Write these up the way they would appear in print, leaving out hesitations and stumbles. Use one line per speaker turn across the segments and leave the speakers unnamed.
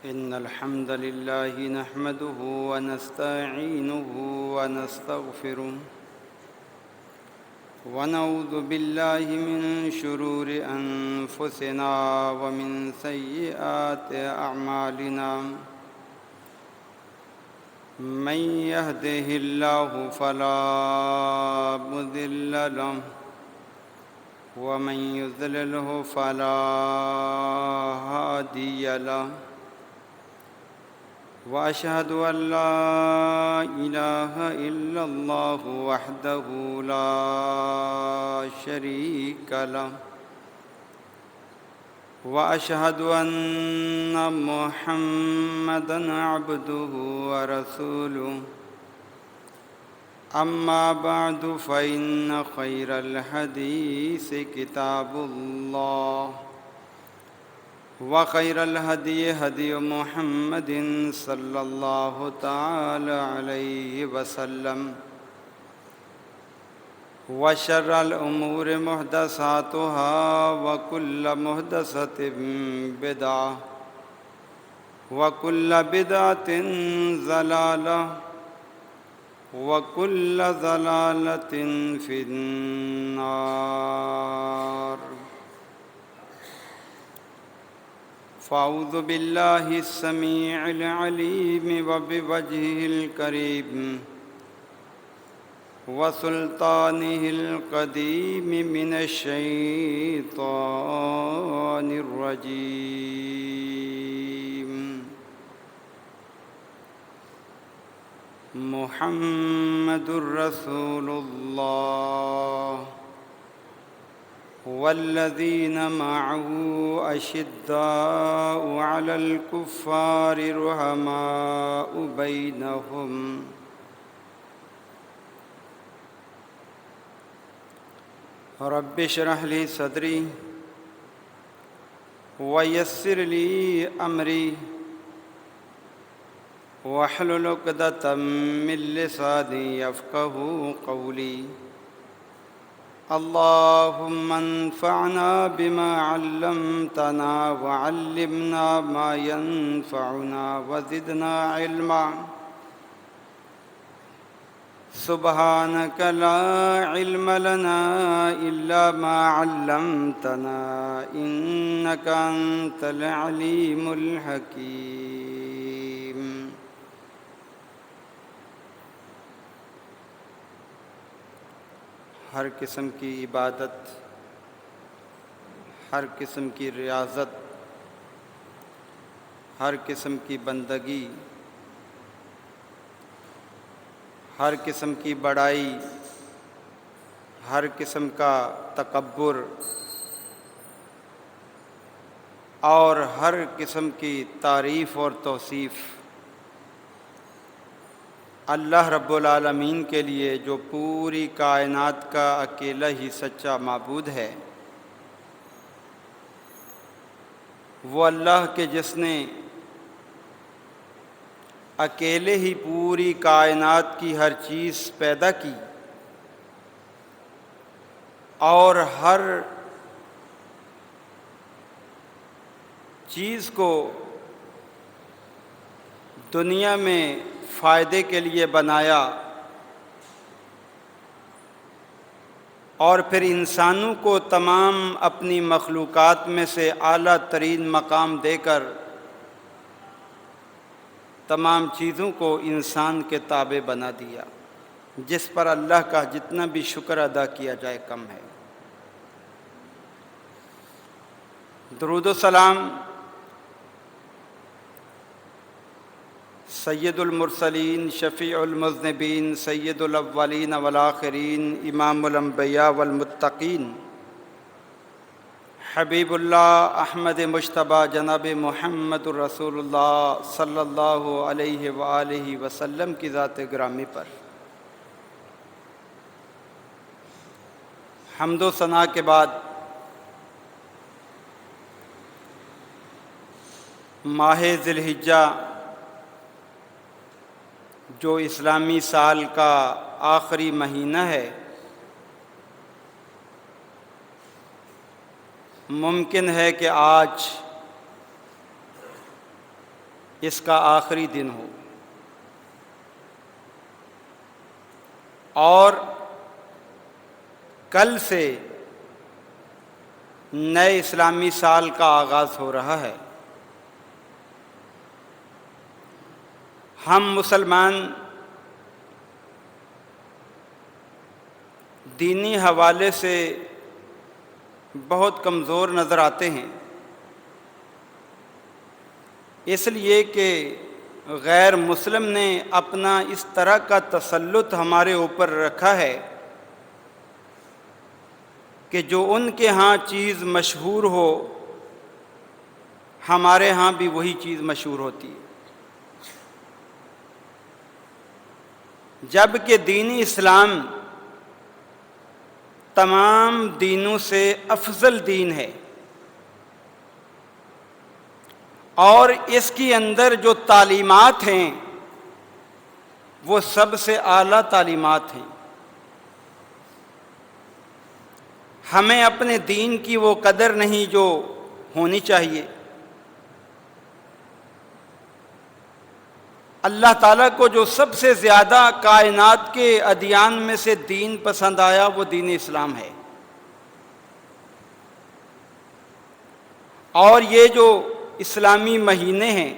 إن الحمد لله نحمده ونستعينه ونستغفره ونعوذ بالله من شرور أنفسنا ومن سيئات أعمالنا من يهده الله فلا مضل له ومن يضلله فلا هادي له وأشهد أن لا إله إلا الله وحده لا شريك له وأشهد أن محمدًا عبده ورسوله أما بعد فإن خير الحديث كتاب الله وخير الهدي هدي محمد صلى الله تعالى عليه وسلم وشر الأمور محدثاتها وكل محدثة بدعة وكل بدعة ضلالة وكل ضلالة في النار فأعوذ بالله السميع العليم وبوجهه الكريم وسلطانه القديم من الشيطان الرجيم محمد رسول الله والذين معه أشداء على الكفار رحماء بينهم رب اشرح لي صدري ويسر لي أمري واحلل عقدة من لساني يفقهوا قولي اللهم انفعنا بما علمتنا وعلمنا ما ينفعنا وزدنا علما سبحانك لا علم لنا إلا ما علمتنا إنك أنت العليم الحكيم ہر قسم کی عبادت، ہر قسم کی ریاضت، ہر قسم کی بندگی، ہر قسم کی بڑائی، ہر قسم کا تکبر اور ہر قسم کی تعریف اور توصیف اللہ رب العالمین کے لیے جو پوری کائنات کا اکیلا ہی سچا معبود ہے، وہ اللہ کے جس نے اکیلے ہی پوری کائنات کی ہر چیز پیدا کی اور ہر چیز کو دنیا میں فائدے کے لیے بنایا اور پھر انسانوں کو تمام اپنی مخلوقات میں سے اعلیٰ ترین مقام دے کر تمام چیزوں کو انسان کے تابع بنا دیا، جس پر اللہ کا جتنا بھی شکر ادا کیا جائے کم ہے۔ درود و سلام سید المرسلین، شفیع المذنبین، سید الاولین والآخرین، امام الانبیاء والمتقین، حبیب اللہ احمد مجتبیٰ جناب محمد الرسول اللہ صلی اللہ علیہ وآلہ وسلم کی ذات گرامی پر حمد و ثنا کے بعد ماہ ذی الحجہ جو اسلامی سال کا آخری مہینہ ہے، ممکن ہے کہ آج اس کا آخری دن ہو اور کل سے نئے اسلامی سال کا آغاز ہو رہا ہے۔ ہم مسلمان دینی حوالے سے بہت کمزور نظر آتے ہیں، اس لیے کہ غیر مسلم نے اپنا اس طرح کا تسلط ہمارے اوپر رکھا ہے کہ جو ان کے ہاں چیز مشہور ہو ہمارے ہاں بھی وہی چیز مشہور ہوتی ہے، جبکہ دین اسلام تمام دینوں سے افضل دین ہے اور اس کے اندر جو تعلیمات ہیں وہ سب سے اعلیٰ تعلیمات ہیں۔ ہمیں اپنے دین کی وہ قدر نہیں جو ہونی چاہیے۔ اللہ تعالیٰ کو جو سب سے زیادہ کائنات کے ادیان میں سے دین پسند آیا وہ دین اسلام ہے، اور یہ جو اسلامی مہینے ہیں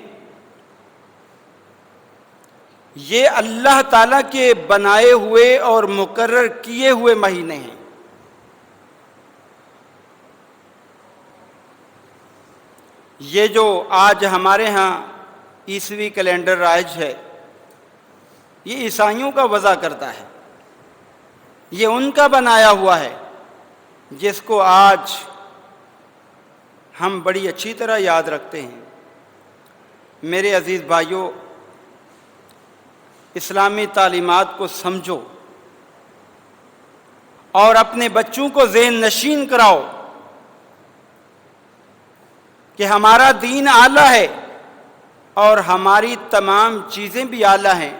یہ اللہ تعالیٰ کے بنائے ہوئے اور مقرر کیے ہوئے مہینے ہیں۔ یہ جو آج ہمارے ہاں عیسوی کیلنڈر رائج ہے یہ عیسائیوں کا وضع کرتا ہے، یہ ان کا بنایا ہوا ہے جس کو آج ہم بڑی اچھی طرح یاد رکھتے ہیں۔ میرے عزیز بھائیوں، اسلامی تعلیمات کو سمجھو اور اپنے بچوں کو ذہن نشین کراؤ کہ ہمارا دین اعلیٰ ہے اور ہماری تمام چیزیں بھی اعلیٰ ہیں۔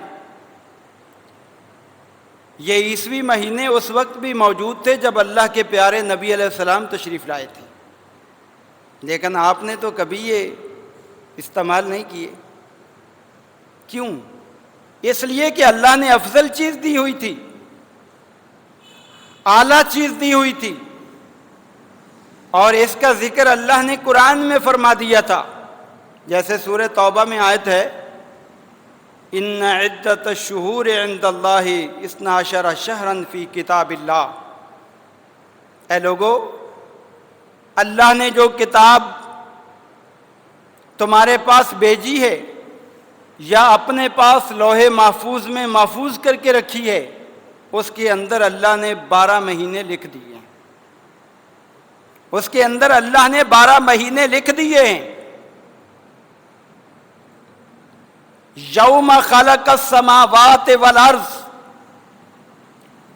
یہ عیسوی مہینے اس وقت بھی موجود تھے جب اللہ کے پیارے نبی علیہ السلام تشریف لائے تھے، لیکن آپ نے تو کبھی یہ استعمال نہیں کیے۔ کیوں؟ اس لیے کہ اللہ نے افضل چیز دی ہوئی تھی، اعلیٰ چیز دی ہوئی تھی، اور اس کا ذکر اللہ نے قرآن میں فرما دیا تھا۔ جیسے سورہ توبہ میں آیت ہے، ان عدت الشہور عند اللہ 12 شہرا فی کتاب اللہ۔ اے لوگو، اللہ نے جو کتاب تمہارے پاس بھیجی ہے یا اپنے پاس لوح محفوظ میں محفوظ کر کے رکھی ہے، اس کے اندر اللہ نے 12 مہینے لکھ دیے ہیں۔ اس کے اندر اللہ نے 12 مہینے لکھ دیے ہیں۔ یوم خلق السماوات والارض،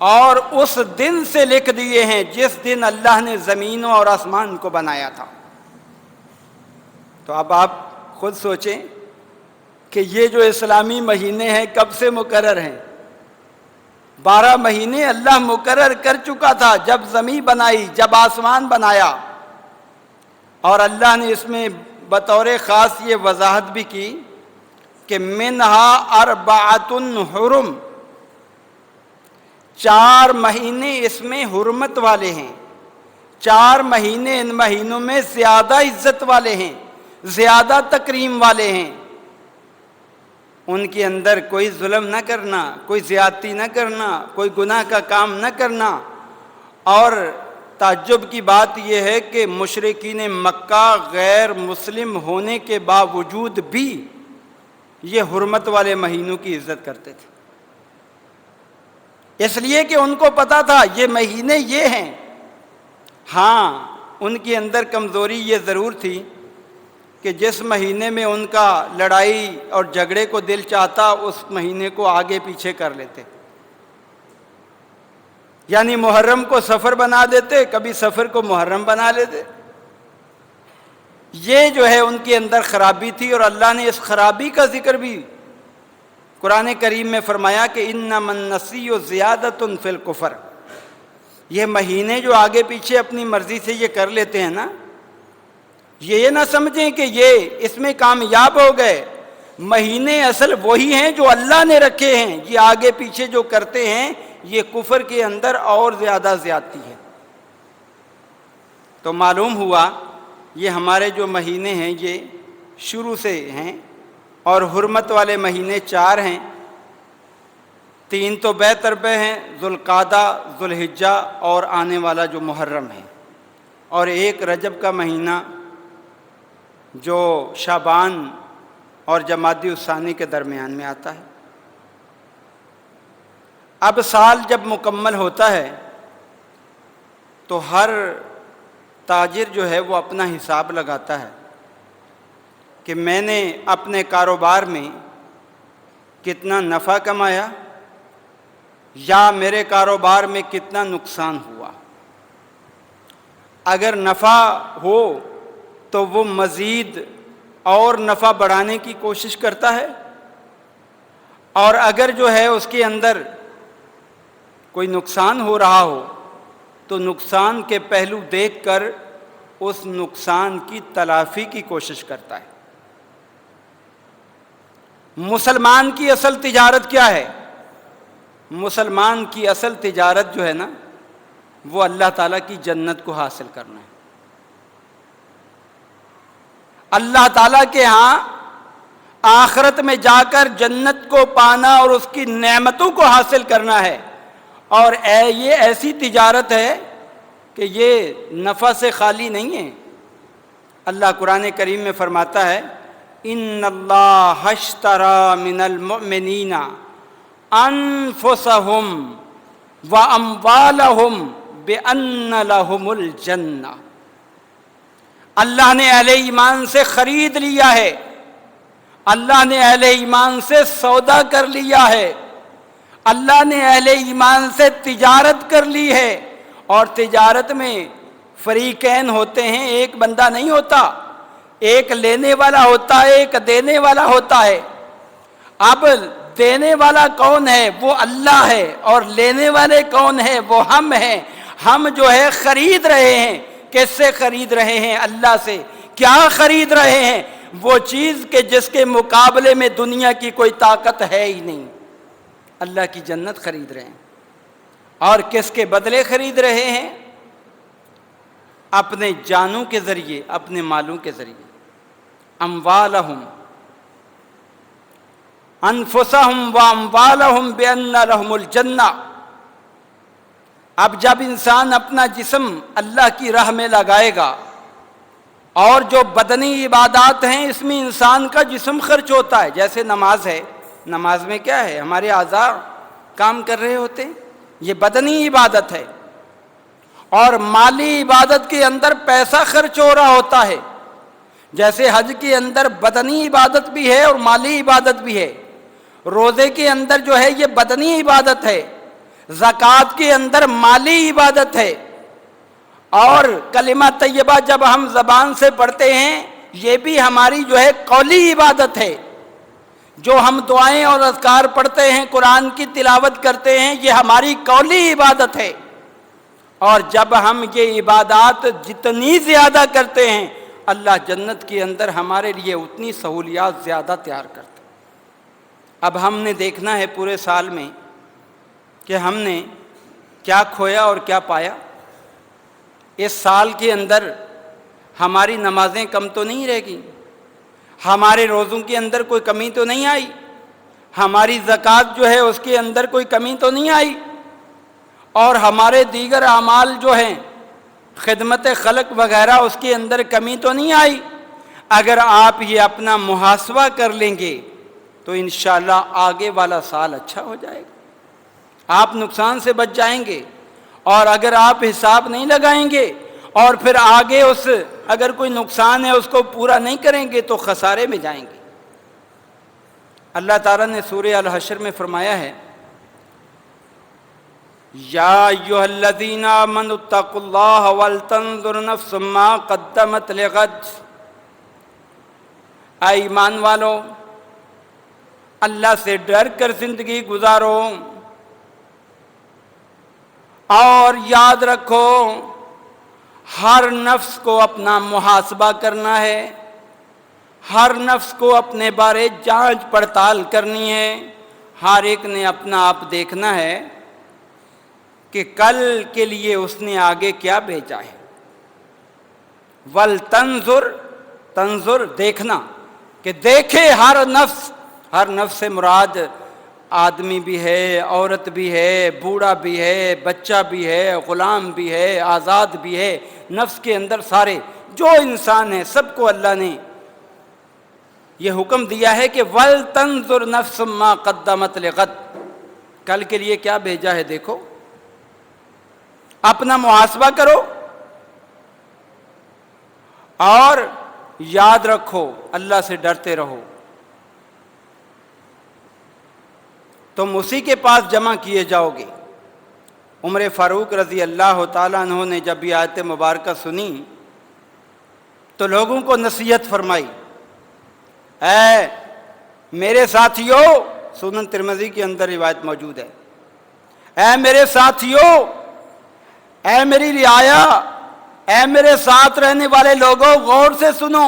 اور اس دن سے لکھ دیے ہیں جس دن اللہ نے زمینوں اور آسمان کو بنایا تھا۔ تو اب آپ خود سوچیں کہ یہ جو اسلامی مہینے ہیں کب سے مقرر ہیں؟ 12 مہینے اللہ مقرر کر چکا تھا جب زمین بنائی، جب آسمان بنایا، اور اللہ نے اس میں بطور خاص یہ وضاحت بھی کی کہ منہا 4 حرم، 4 مہینے اس میں حرمت والے ہیں، 4 مہینے ان مہینوں میں زیادہ عزت والے ہیں، زیادہ تکریم والے ہیں۔ ان کے اندر کوئی ظلم نہ کرنا، کوئی زیادتی نہ کرنا، کوئی گناہ کا کام نہ کرنا۔ اور تعجب کی بات یہ ہے کہ مشرکین مکہ غیر مسلم ہونے کے باوجود بھی یہ حرمت والے مہینوں کی عزت کرتے تھے، اس لیے کہ ان کو پتا تھا یہ مہینے یہ ہیں۔ ہاں، ان کے اندر کمزوری یہ ضرور تھی کہ جس مہینے میں ان کا لڑائی اور جھگڑے کو دل چاہتا اس مہینے کو آگے پیچھے کر لیتے، یعنی محرم کو سفر بنا دیتے، کبھی سفر کو محرم بنا لیتے۔ یہ جو ہے ان کے اندر خرابی تھی، اور اللہ نے اس خرابی کا ذکر بھی قرآن کریم میں فرمایا کہ انما النسیء زیادۃ فی الکفر۔ یہ مہینے جو آگے پیچھے اپنی مرضی سے یہ کر لیتے ہیں نا، یہ نہ سمجھیں کہ یہ اس میں کامیاب ہو گئے، مہینے اصل وہی ہیں جو اللہ نے رکھے ہیں، یہ آگے پیچھے جو کرتے ہیں یہ کفر کے اندر اور زیادہ زیادتی ہے۔ تو معلوم ہوا یہ ہمارے جو مہینے ہیں یہ شروع سے ہیں، اور حرمت والے مہینے 4 ہیں، 3 تو بے تربے ہیں، ذوالقعدہ، ذوالحجہ اور آنے والا جو محرم ہے، اور 1 رجب کا مہینہ جو شعبان اور جمادی الثانی کے درمیان میں آتا ہے۔ اب سال جب مکمل ہوتا ہے تو ہر تاجر جو ہے وہ اپنا حساب لگاتا ہے کہ میں نے اپنے کاروبار میں کتنا نفع کمایا یا میرے کاروبار میں کتنا نقصان ہوا۔ اگر نفع ہو تو وہ مزید اور نفع بڑھانے کی کوشش کرتا ہے، اور اگر جو ہے اس کے اندر کوئی نقصان ہو رہا ہو تو نقصان کے پہلو دیکھ کر اس نقصان کی تلافی کی کوشش کرتا ہے۔ مسلمان کی اصل تجارت کیا ہے؟ مسلمان کی اصل تجارت جو ہے نا وہ اللہ تعالیٰ کی جنت کو حاصل کرنا ہے، اللہ تعالیٰ کے ہاں آخرت میں جا کر جنت کو پانا اور اس کی نعمتوں کو حاصل کرنا ہے۔ اور یہ ایسی تجارت ہے کہ یہ نفع سے خالی نہیں ہے۔ اللہ قرآن کریم میں فرماتا ہے ان اللہ اشتری من المؤمنین انفسہم واموالہم بان لہم الجنہ۔ اللہ نے اہل ایمان سے خرید لیا ہے، اللہ نے اہل ایمان سے سودا کر لیا ہے، اللہ نے اہل ایمان سے تجارت کر لی ہے۔ اور تجارت میں فریقین ہوتے ہیں، ایک بندہ نہیں ہوتا، ایک لینے والا ہوتا ہے، ایک دینے والا ہوتا ہے۔ اب دینے والا کون ہے؟ وہ اللہ ہے، اور لینے والے کون ہیں؟ وہ ہم ہیں۔ ہم جو ہے خرید رہے ہیں، کس سے خرید رہے ہیں؟ اللہ سے۔ کیا خرید رہے ہیں؟ وہ چیز کہ جس کے مقابلے میں دنیا کی کوئی طاقت ہے ہی نہیں۔ اللہ کی جنت خرید رہے ہیں، اور کس کے بدلے خرید رہے ہیں؟ اپنے جانوں کے ذریعے، اپنے مالوں کے ذریعے۔ اموالہم انفسہم واموالہم بان لہم الجنہ۔ اب جب انسان اپنا جسم اللہ کی راہ میں لگائے گا، اور جو بدنی عبادات ہیں اس میں انسان کا جسم خرچ ہوتا ہے، جیسے نماز ہے، نماز میں کیا ہے؟ ہمارے اعضاء کام کر رہے ہوتے ہیں، یہ بدنی عبادت ہے۔ اور مالی عبادت کے اندر پیسہ خرچ ہو رہا ہوتا ہے، جیسے حج کے اندر بدنی عبادت بھی ہے اور مالی عبادت بھی ہے۔ روزے کے اندر جو ہے یہ بدنی عبادت ہے، زکوٰۃ کے اندر مالی عبادت ہے، اور کلمہ طیبہ جب ہم زبان سے پڑھتے ہیں یہ بھی ہماری جو ہے قولی عبادت ہے۔ جو ہم دعائیں اور اذکار پڑھتے ہیں، قرآن کی تلاوت کرتے ہیں، یہ ہماری قولی عبادت ہے۔ اور جب ہم یہ عبادات جتنی زیادہ کرتے ہیں، اللہ جنت کے اندر ہمارے لیے اتنی سہولیات زیادہ تیار کرتے ہیں۔ اب ہم نے دیکھنا ہے پورے سال میں کہ ہم نے کیا کھویا اور کیا پایا۔ اس سال کے اندر ہماری نمازیں کم تو نہیں رہ گئیں، ہمارے روزوں کے اندر کوئی کمی تو نہیں آئی، ہماری زکوٰۃ جو ہے اس کے اندر کوئی کمی تو نہیں آئی، اور ہمارے دیگر اعمال جو ہیں خدمت خلق وغیرہ اس کے اندر کمی تو نہیں آئی۔ اگر آپ یہ اپنا محاسبہ کر لیں گے تو انشاءاللہ آگے والا سال اچھا ہو جائے گا، آپ نقصان سے بچ جائیں گے۔ اور اگر آپ حساب نہیں لگائیں گے اور پھر آگے اگر کوئی نقصان ہے اس کو پورا نہیں کریں گے تو خسارے میں جائیں گے۔ اللہ تعالیٰ نے سورہ الحشر میں فرمایا ہے یا ایھا الذین آمنوا اتقوا اللہ ولتنظر نفس ما قدمت لغد۔ اے ایمان والو، اللہ سے ڈر کر زندگی گزارو، اور یاد رکھو ہر نفس کو اپنا محاسبہ کرنا ہے، ہر نفس کو اپنے بارے جانچ پڑتال کرنی ہے، ہر ایک نے اپنا آپ دیکھنا ہے کہ کل کے لیے اس نے آگے کیا بھیجا ہے۔ وَلْتَنْظُرْ، تنظر دیکھنا، کہ دیکھے ہر نفس سے مراد آدمی بھی ہے، عورت بھی ہے، بوڑھا بھی ہے، بچہ بھی ہے، غلام بھی ہے، آزاد بھی ہے، نفس کے اندر سارے جو انسان ہیں سب کو اللہ نے یہ حکم دیا ہے کہ وَلْتَنْظُرْ نَفْسٌ مَّا قَدَّمَتْ لِغَدٍ، کل کے لیے کیا بھیجا ہے دیکھو، اپنا محاسبہ کرو اور یاد رکھو اللہ سے ڈرتے رہو۔ تم اسی کے پاس جمع کیے جاؤ گے۔ عمر فاروق رضی اللہ تعالیٰ عنہ نے جب یہ آیت مبارکہ سنی تو لوگوں کو نصیحت فرمائی، اے میرے ساتھیو، سنن ترمذی کے اندر روایت موجود ہے، اے میرے ساتھیو، اے میری رعایا، اے میرے ساتھ رہنے والے لوگوں، غور سے سنو،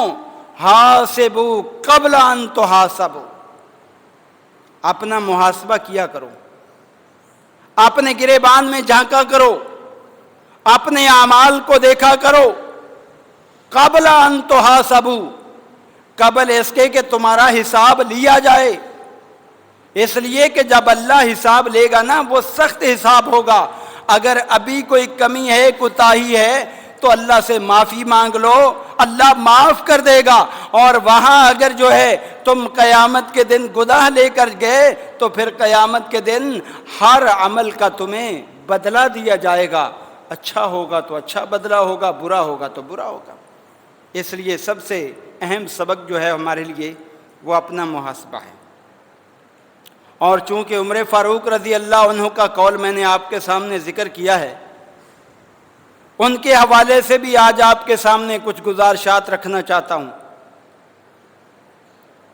حاسبو قبل ان تحاسبو، اپنا محاسبہ کیا کرو، اپنے گریبان میں جھانکا کرو، اپنے اعمال کو دیکھا کرو، قبل ان تحاسبو، قبل اس کے کہ تمہارا حساب لیا جائے، اس لیے کہ جب اللہ حساب لے گا نا وہ سخت حساب ہوگا۔ اگر ابھی کوئی کمی ہے، کوتاہی ہے تو اللہ سے معافی مانگ لو، اللہ معاف کر دے گا، اور وہاں اگر جو ہے تم قیامت کے دن گناہ لے کر گئے تو پھر قیامت کے دن ہر عمل کا تمہیں بدلہ دیا جائے گا، اچھا ہوگا تو اچھا بدلہ ہوگا، برا ہوگا تو برا ہوگا۔ اس لیے سب سے اہم سبق جو ہے ہمارے لیے وہ اپنا محاسبہ ہے۔ اور چونکہ عمر فاروق رضی اللہ عنہ کا قول میں نے آپ کے سامنے ذکر کیا ہے، ان کے حوالے سے بھی آج آپ کے سامنے کچھ گزارشات رکھنا چاہتا ہوں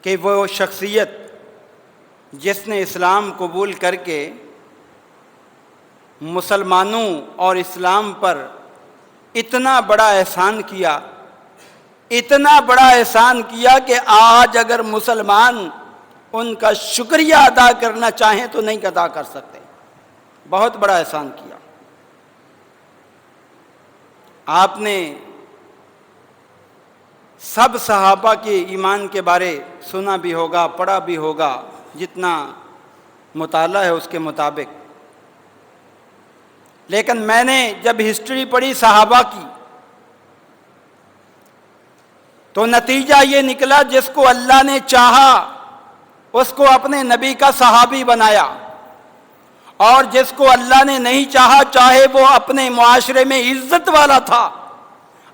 کہ وہ شخصیت جس نے اسلام قبول کر کے مسلمانوں اور اسلام پر اتنا بڑا احسان کیا، اتنا بڑا احسان کیا کہ آج اگر مسلمان ان کا شکریہ ادا کرنا چاہیں تو نہیں ادا کر سکتے، بہت بڑا احسان کیا۔ آپ نے سب صحابہ کے ایمان کے بارے سنا بھی ہوگا، پڑھا بھی ہوگا، جتنا مطالعہ ہے اس کے مطابق، لیکن میں نے جب ہسٹری پڑھی صحابہ کی تو نتیجہ یہ نکلا جس کو اللہ نے چاہا اس کو اپنے نبی کا صحابی بنایا، اور جس کو اللہ نے نہیں چاہا، چاہے وہ اپنے معاشرے میں عزت والا تھا،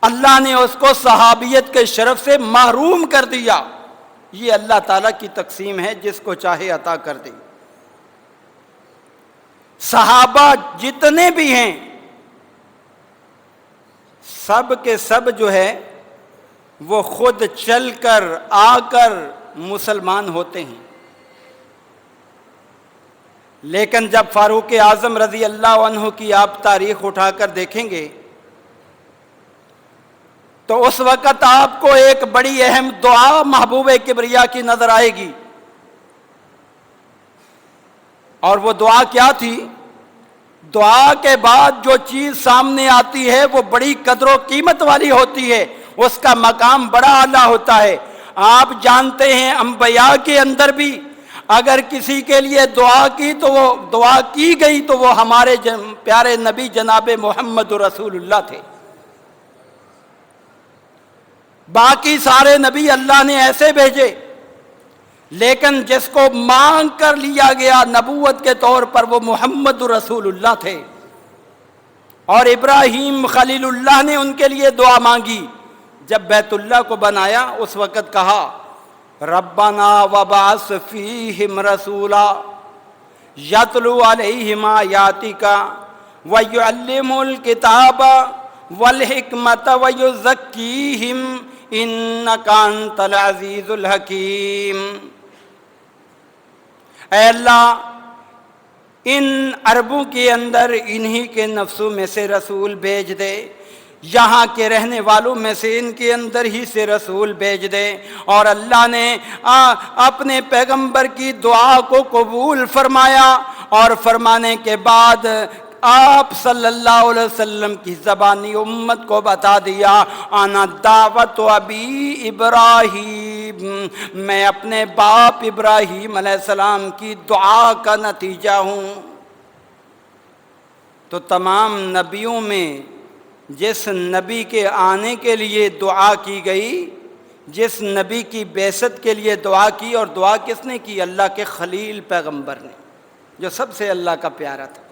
اللہ نے اس کو صحابیت کے شرف سے محروم کر دیا۔ یہ اللہ تعالیٰ کی تقسیم ہے، جس کو چاہے عطا کر دے۔ صحابہ جتنے بھی ہیں سب کے سب جو ہے وہ خود چل کر آ کر مسلمان ہوتے ہیں، لیکن جب فاروق اعظم رضی اللہ عنہ کی آپ تاریخ اٹھا کر دیکھیں گے تو اس وقت آپ کو ایک بڑی اہم دعا محبوب کبریا کی نظر آئے گی، اور وہ دعا کیا تھی؟ دعا کے بعد جو چیز سامنے آتی ہے وہ بڑی قدر و قیمت والی ہوتی ہے، اس کا مقام بڑا اعلیٰ ہوتا ہے۔ آپ جانتے ہیں انبیاء کے اندر بھی اگر کسی کے لیے دعا کی تو وہ دعا کی گئی تو وہ ہمارے پیارے نبی جناب محمد رسول اللہ تھے۔ باقی سارے نبی اللہ نے ایسے بھیجے، لیکن جس کو مانگ کر لیا گیا نبوت کے طور پر وہ محمد رسول اللہ تھے، اور ابراہیم خلیل اللہ نے ان کے لیے دعا مانگی۔ جب بیت اللہ کو بنایا اس وقت کہا ربنا وبعث فیہم رسولا یتلو علیہم آیاتک ویعلم الکتاب والحکمت ویزکیہم انک انت العزیز الحکیم۔ اے اللہ، ان عربوں کے اندر انہی کے نفسوں میں سے رسول بھیج دے یہاں کے رہنے والوں میں سے ان کے اندر ہی سے رسول بھیج دے۔ اور اللہ نے اپنے پیغمبر کی دعا کو قبول فرمایا، اور فرمانے کے بعد آپ صلی اللہ علیہ وسلم کی زبانی امت کو بتا دیا، انا دعوت ابی ابراہیم، میں اپنے باپ ابراہیم علیہ السلام کی دعا کا نتیجہ ہوں۔ تو تمام نبیوں میں جس نبی کے آنے کے لیے دعا کی گئی، جس نبی کی بعثت کے لیے دعا کی، اور دعا کس نے کی؟ اللہ کے خلیل پیغمبر نے، جو سب سے اللہ کا پیارا تھا۔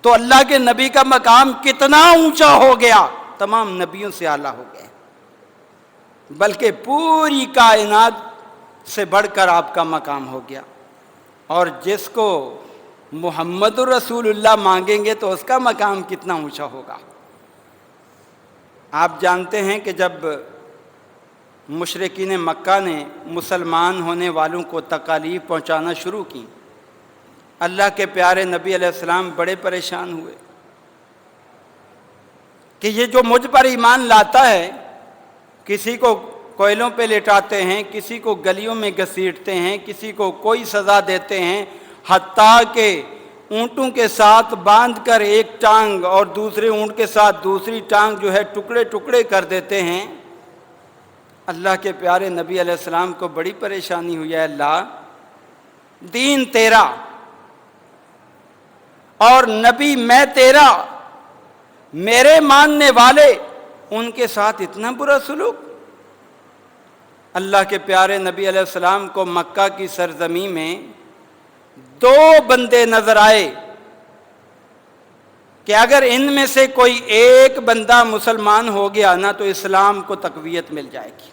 تو اللہ کے نبی کا مقام کتنا اونچا ہو گیا، تمام نبیوں سے اعلیٰ ہو گیا، بلکہ پوری کائنات سے بڑھ کر آپ کا مقام ہو گیا۔ اور جس کو محمد الرسول اللہ مانگیں گے تو اس کا مقام کتنا اونچا ہوگا۔ آپ جانتے ہیں کہ جب مشرکین مکہ نے مسلمان ہونے والوں کو تکالیف پہنچانا شروع کی، اللہ کے پیارے نبی علیہ السلام بڑے پریشان ہوئے کہ یہ جو مجھ پر ایمان لاتا ہے، کسی کو کوئلوں پہ لٹاتے ہیں، کسی کو گلیوں میں گھسیٹتے ہیں، کسی کو کوئی سزا دیتے ہیں، حتیٰ کہ اونٹوں کے ساتھ باندھ کر ایک ٹانگ اور دوسرے اونٹ کے ساتھ دوسری ٹانگ جو ہے ٹکڑے ٹکڑے کر دیتے ہیں۔ اللہ کے پیارے نبی علیہ السلام کو بڑی پریشانی ہوئی ہے، اللہ دین تیرا اور نبی میں تیرا، میرے ماننے والے ان کے ساتھ اتنا برا سلوک۔ اللہ کے پیارے نبی علیہ السلام کو مکہ کی سرزمین میں دو بندے نظر آئے کہ اگر ان میں سے کوئی ایک بندہ مسلمان ہو گیا نا تو اسلام کو تقویت مل جائے گی۔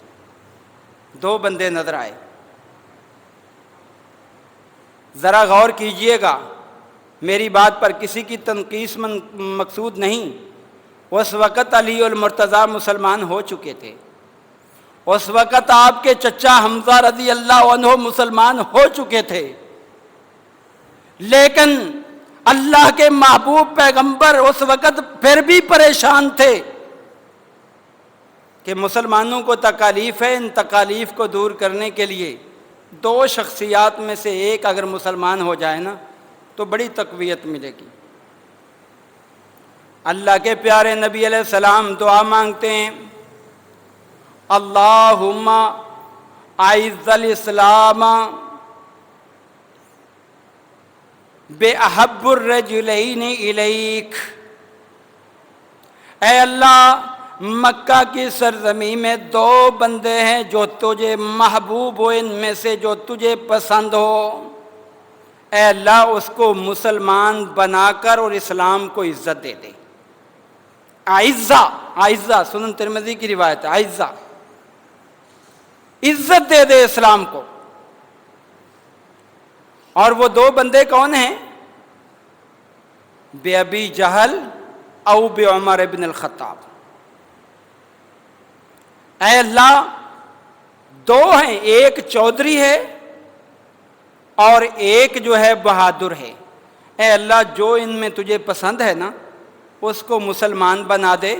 دو بندے نظر آئے، ذرا غور کیجئے گا، میری بات پر کسی کی تنقیص مقصود نہیں۔ اس وقت علی المرتضیٰ مسلمان ہو چکے تھے، اس وقت آپ کے چچا حمزہ رضی اللہ عنہ مسلمان ہو چکے تھے، لیکن اللہ کے محبوب پیغمبر اس وقت پھر بھی پریشان تھے کہ مسلمانوں کو تکالیف ہے، ان تکالیف کو دور کرنے کے لیے دو شخصیات میں سے ایک اگر مسلمان ہو جائے نا تو بڑی تقویت ملے گی۔ اللہ کے پیارے نبی علیہ السلام دعا مانگتے ہیں، اللہم اعز الاسلام بأحب الرجلین الیک، اے اللہ مکہ کی سرزمین میں دو بندے ہیں جو تجھے محبوب ہو، ان میں سے جو تجھے پسند ہو، اے اللہ اس کو مسلمان بنا کر اور اسلام کو عزت دے دے۔ اعزہ سنن ترمذی کی روایت ہے، اعزہ عزت دے دے اسلام کو۔ اور وہ دو بندے کون ہیں؟ بے ابی جہل او بے عمر ابن الخطاب۔ اے اللہ دو ہیں، ایک چودھری ہے اور ایک جو ہے بہادر ہے، اے اللہ جو ان میں تجھے پسند ہے نا اس کو مسلمان بنا دے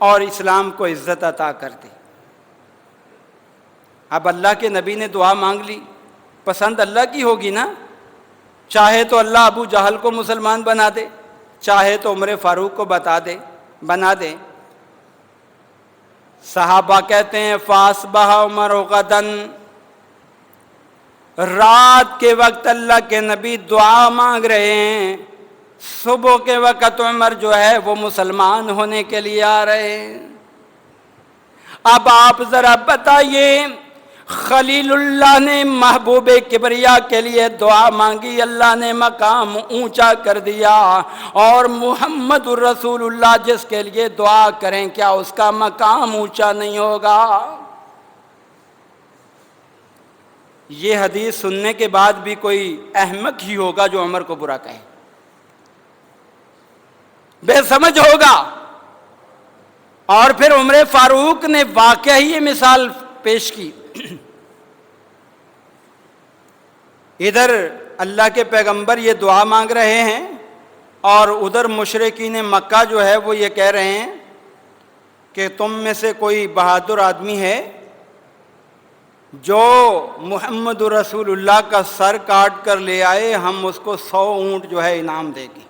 اور اسلام کو عزت عطا کر دے۔ اب اللہ کے نبی نے دعا مانگ لی، پسند اللہ کی ہوگی نا، چاہے تو اللہ ابو جہل کو مسلمان بنا دے، چاہے تو عمر فاروق کو بنا دے۔ صحابہ کہتے ہیں فاصبح عمر غدن، رات کے وقت اللہ کے نبی دعا مانگ رہے ہیں، صبح کے وقت عمر جو ہے وہ مسلمان ہونے کے لیے آ رہے ہیں۔ اب آپ ذرا بتائیے، خلیل اللہ نے محبوب کبریا کے لیے دعا مانگی، اللہ نے مقام اونچا کر دیا، اور محمد الرسول اللہ جس کے لیے دعا کریں کیا اس کا مقام اونچا نہیں ہوگا؟ یہ حدیث سننے کے بعد بھی کوئی احمق ہی ہوگا جو عمر کو برا کہے، بے سمجھ ہوگا۔ اور پھر عمر فاروق نے واقعی یہ مثال پیش کی۔ ادھر اللہ کے پیغمبر یہ دعا مانگ رہے ہیں اور ادھر مشرکین مکہ جو ہے وہ یہ کہہ رہے ہیں کہ تم میں سے کوئی بہادر آدمی ہے جو محمد رسول اللہ کا سر کاٹ کر لے آئے، ہم اس کو 100 اونٹ جو ہے انعام دے گی۔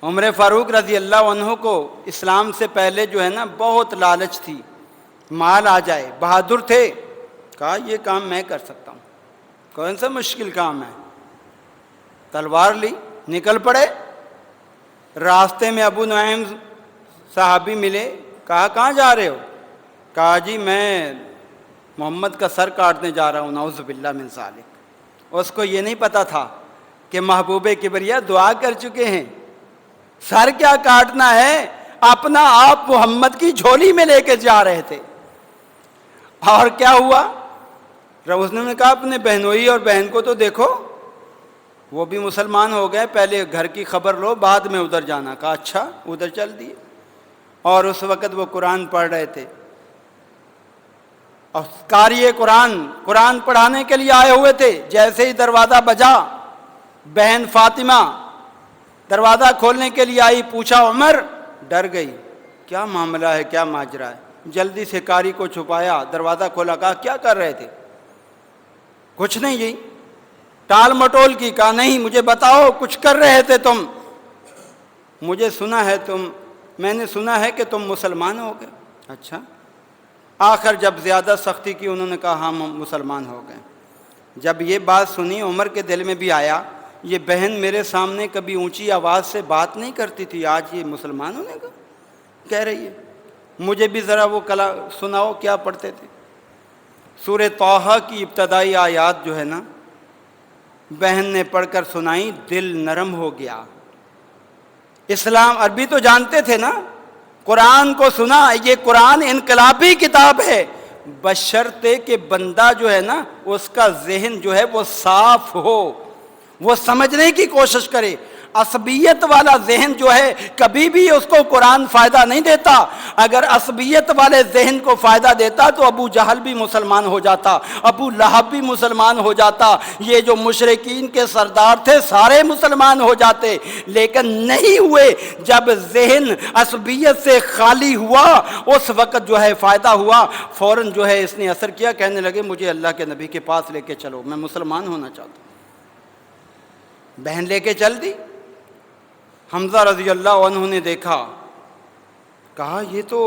عمر فاروق رضی اللہ عنہ کو اسلام سے پہلے جو ہے نا بہت لالچ تھی، مال آ جائے، بہادر تھے، کہا یہ کام میں کر سکتا ہوں، کون سا مشکل کام ہے، تلوار لی، نکل پڑے۔ راستے میں ابو نعیم صحابی ملے، کہا کہاں جا رہے ہو؟ کہا جی میں محمد کا سر کاٹنے جا رہا ہوں، نعوذ باللہ من ذالک۔ اس کو یہ نہیں پتا تھا کہ محبوب کبریا دعا کر چکے ہیں، سر کیا کاٹنا ہے، اپنا آپ محمد کی جھولی میں لے کے جا رہے تھے۔ اور کیا ہوا؟ اس نے کہا اپنے بہنوئی اور بہن کو تو دیکھو، وہ بھی مسلمان ہو گئے، پہلے گھر کی خبر لو بعد میں ادھر جانا۔ کہا اچھا، ادھر چل دیے۔ اور اس وقت وہ قرآن پڑھ رہے تھے، اور قاری قرآن پڑھانے کے لیے آئے ہوئے تھے۔ جیسے ہی دروازہ بجا، بہن فاطمہ دروازہ کھولنے کے لیے آئی، پوچھا عمر، ڈر گئی، کیا معاملہ ہے، کیا ماجرا ہے؟ جلدی سے قاری کو چھپایا، دروازہ کھولا، کہا کیا کر رہے تھے؟ کچھ نہیں جی، ٹال مٹول کی۔ کہا نہیں، مجھے بتاؤ کچھ کر رہے تھے تم، میں نے سنا ہے کہ تم مسلمان ہو گئے۔ اچھا۔ آخر جب زیادہ سختی کی انہوں نے کہا ہاں ہم مسلمان ہو گئے۔ جب یہ بات سنی عمر کے دل میں بھی آیا، یہ بہن میرے سامنے کبھی اونچی آواز سے بات نہیں کرتی تھی، آج یہ مسلمان ہونے کا کہہ رہی ہے، مجھے بھی ذرا وہ کلا سناؤ کیا پڑھتے تھے۔ سورہ طٰہٰ کی ابتدائی آیات جو ہے نا بہن نے پڑھ کر سنائی، دل نرم ہو گیا۔ اسلام عربی تو جانتے تھے نا، قرآن کو سنا، یہ قرآن انقلابی کتاب ہے، بشرطے کہ بندہ جو ہے نا اس کا ذہن جو ہے وہ صاف ہو، وہ سمجھنے کی کوشش کرے۔ عصبیت والا ذہن جو ہے کبھی بھی اس کو قرآن فائدہ نہیں دیتا۔ اگر عصبیت والے ذہن کو فائدہ دیتا تو ابو جہل بھی مسلمان ہو جاتا، ابو لہب بھی مسلمان ہو جاتا، یہ جو مشرکین کے سردار تھے سارے مسلمان ہو جاتے، لیکن نہیں ہوئے۔ جب ذہن عصبیت سے خالی ہوا اس وقت جو ہے فائدہ ہوا، فوراً جو ہے اس نے اثر کیا، کہنے لگے مجھے اللہ کے نبی کے پاس لے کے چلو، میں مسلمان ہونا چاہتا ہوں۔ بہن لے کے چل دی۔ حمزہ رضی اللہ عنہ نے دیکھا، کہا یہ تو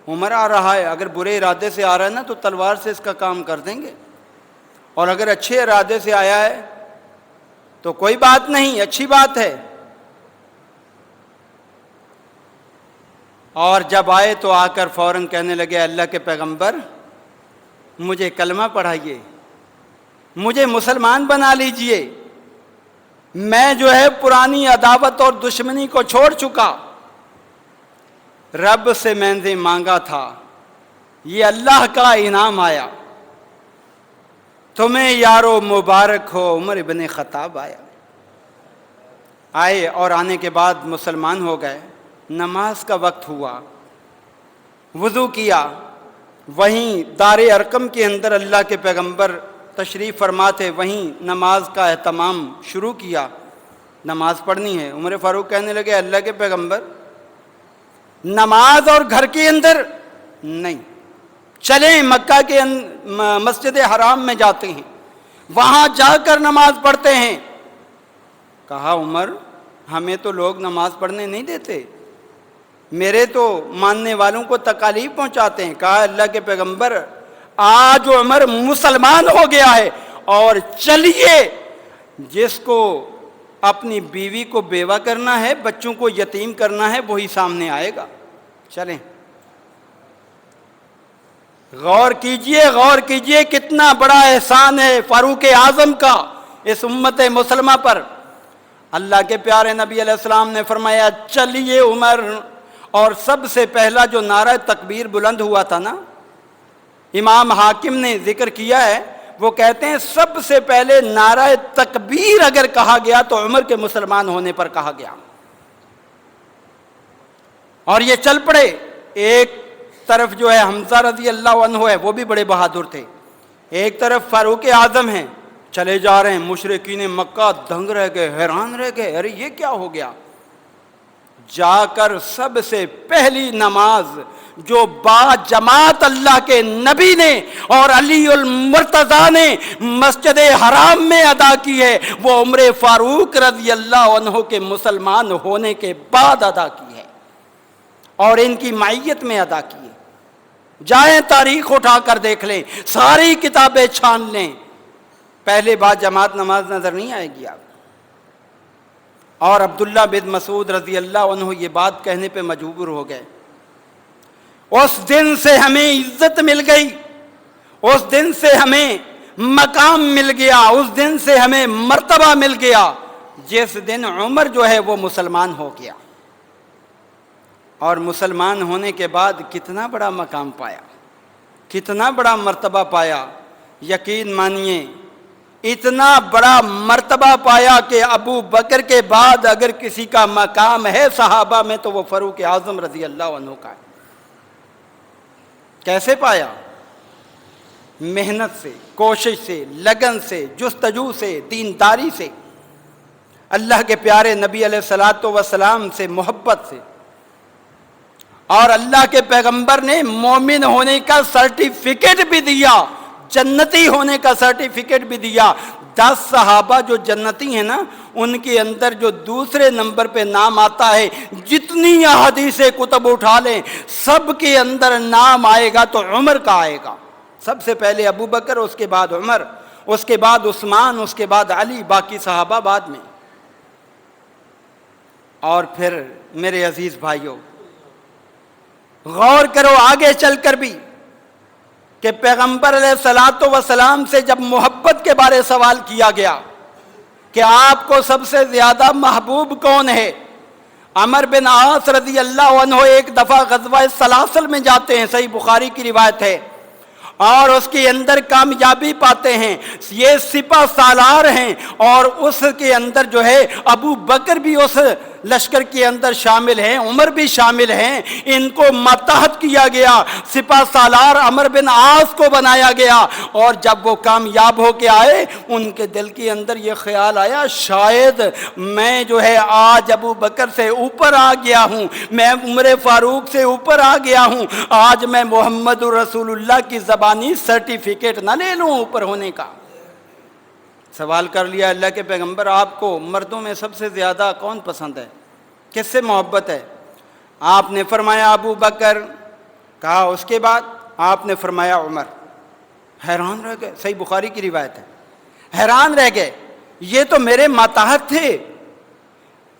عمر آ رہا ہے، اگر برے ارادے سے آ رہا ہے نا تو تلوار سے اس کا کام کر دیں گے، اور اگر اچھے ارادے سے آیا ہے تو کوئی بات نہیں، اچھی بات ہے۔ اور جب آئے تو آ کر فوراً کہنے لگے اللہ کے پیغمبر مجھے کلمہ پڑھائیے، مجھے مسلمان بنا لیجئے، میں جو ہے پرانی عداوت اور دشمنی کو چھوڑ چکا، رب سے میں نے مانگا تھا، یہ اللہ کا انعام آیا، تمہیں یارو مبارک ہو۔ عمر ابن خطاب آئے اور آنے کے بعد مسلمان ہو گئے۔ نماز کا وقت ہوا، وضو کیا، وہیں دار ارقم کے اندر اللہ کے پیغمبر تشریف فرما تھے، وہیں نماز کا اہتمام شروع کیا، نماز پڑھنی ہے۔ عمر فاروق کہنے لگے اللہ کے پیغمبر نماز اور گھر کے اندر نہیں، چلیں مکہ کے مسجد حرام میں جاتے ہیں، وہاں جا کر نماز پڑھتے ہیں۔ کہا عمر ہمیں تو لوگ نماز پڑھنے نہیں دیتے، میرے تو ماننے والوں کو تکالیف پہنچاتے ہیں۔ کہا اللہ کے پیغمبر آج عمر مسلمان ہو گیا ہے، اور چلیے جس کو اپنی بیوی کو بیوہ کرنا ہے، بچوں کو یتیم کرنا ہے، وہی سامنے آئے گا، چلیں۔ غور کیجئے کتنا بڑا احسان ہے فاروق اعظم کا اس امت مسلمہ پر۔ اللہ کے پیارے نبی علیہ السلام نے فرمایا چلیے عمر، اور سب سے پہلا جو نعرہ تکبیر بلند ہوا تھا نا، امام حاکم نے ذکر کیا ہے، وہ کہتے ہیں سب سے پہلے نعرہ تکبیر اگر کہا گیا تو عمر کے مسلمان ہونے پر کہا گیا، اور یہ چل پڑے۔ ایک طرف جو ہے حمزہ رضی اللہ عنہ ہے، وہ بھی بڑے بہادر تھے، ایک طرف فاروق اعظم ہیں، چلے جا رہے ہیں۔ مشرکین مکہ دنگ رہ گئے، حیران رہ گئے، ارے یہ کیا ہو گیا؟ جا کر سب سے پہلی نماز جو با جماعت اللہ کے نبی نے اور علی المرتضیٰ نے مسجد حرام میں ادا کی ہے، وہ عمر فاروق رضی اللہ عنہ کے مسلمان ہونے کے بعد ادا کی ہے اور ان کی معیت میں ادا کی ہے۔ جائیں تاریخ اٹھا کر دیکھ لیں، ساری کتابیں چھان لیں، پہلے با جماعت نماز نظر نہیں آئے گی آپ۔ اور عبداللہ بن مسعود رضی اللہ عنہ یہ بات کہنے پہ مجبور ہو گئے۔ اس دن سے ہمیں عزت مل گئی، اس دن سے ہمیں مقام مل گیا، اس دن سے ہمیں مرتبہ مل گیا جس دن عمر جو ہے وہ مسلمان ہو گیا، اور مسلمان ہونے کے بعد کتنا بڑا مقام پایا، کتنا بڑا مرتبہ پایا۔ یقین مانیے اتنا بڑا مرتبہ پایا کہ ابو بکر کے بعد اگر کسی کا مقام ہے صحابہ میں تو وہ فاروق اعظم رضی اللہ عنہ کا ہے۔ کیسے پایا؟ محنت سے، کوشش سے، لگن سے، جستجو سے، دینداری سے، اللہ کے پیارے نبی علیہ الصلوۃ والسلام سے محبت سے، اور اللہ کے پیغمبر نے مومن ہونے کا سرٹیفکیٹ بھی دیا، جنتی ہونے کا سرٹیفکیٹ بھی دیا۔ 10 صحابہ جو جنتی ہیں نا، ان کے اندر جو دوسرے نمبر پہ نام آتا ہے، جتنی احادیث کتب اٹھا لیں سب کے اندر نام آئے گا تو عمر کا آئے گا۔ سب سے پہلے ابو بکر، اس کے بعد عمر، اس کے بعد عثمان، اس کے بعد علی، باقی صحابہ بعد میں۔ اور پھر میرے عزیز بھائیوں، غور کرو آگے چل کر بھی کہ پیغمبر علیہ الصلوۃ والسلام سے جب محبت کے بارے سوال کیا گیا کہ آپ کو سب سے زیادہ محبوب کون ہے، عمر بن عاص رضی اللہ عنہ ایک دفعہ غزوہ سلاسل میں جاتے ہیں، صحیح بخاری کی روایت ہے، اور اس کے اندر کامیابی پاتے ہیں، یہ سپہ سالار ہیں، اور اس کے اندر جو ہے ابو بکر بھی اس لشکر کے اندر شامل ہیں، عمر بھی شامل ہیں، ان کو ماتحت کیا گیا، سپہ سالار عمر بن عاص کو بنایا گیا، اور جب وہ کامیاب ہو کے آئے ان کے دل کے اندر یہ خیال آیا شاید میں جو ہے آج ابو بکر سے اوپر آ گیا ہوں، میں عمر فاروق سے اوپر آ گیا ہوں، آج میں محمد رسول اللہ کی زبانی سرٹیفکیٹ نہ لے لوں اوپر ہونے کا۔ سوال کر لیا اللہ کے پیغمبر آپ کو مردوں میں سب سے زیادہ کون پسند ہے، کس سے محبت ہے؟ آپ نے فرمایا ابو بکر، کہا اس کے بعد؟ آپ نے فرمایا عمر۔ حیران رہ گئے، صحیح بخاری کی روایت ہے، حیران رہ گئے، یہ تو میرے ماتحت تھے،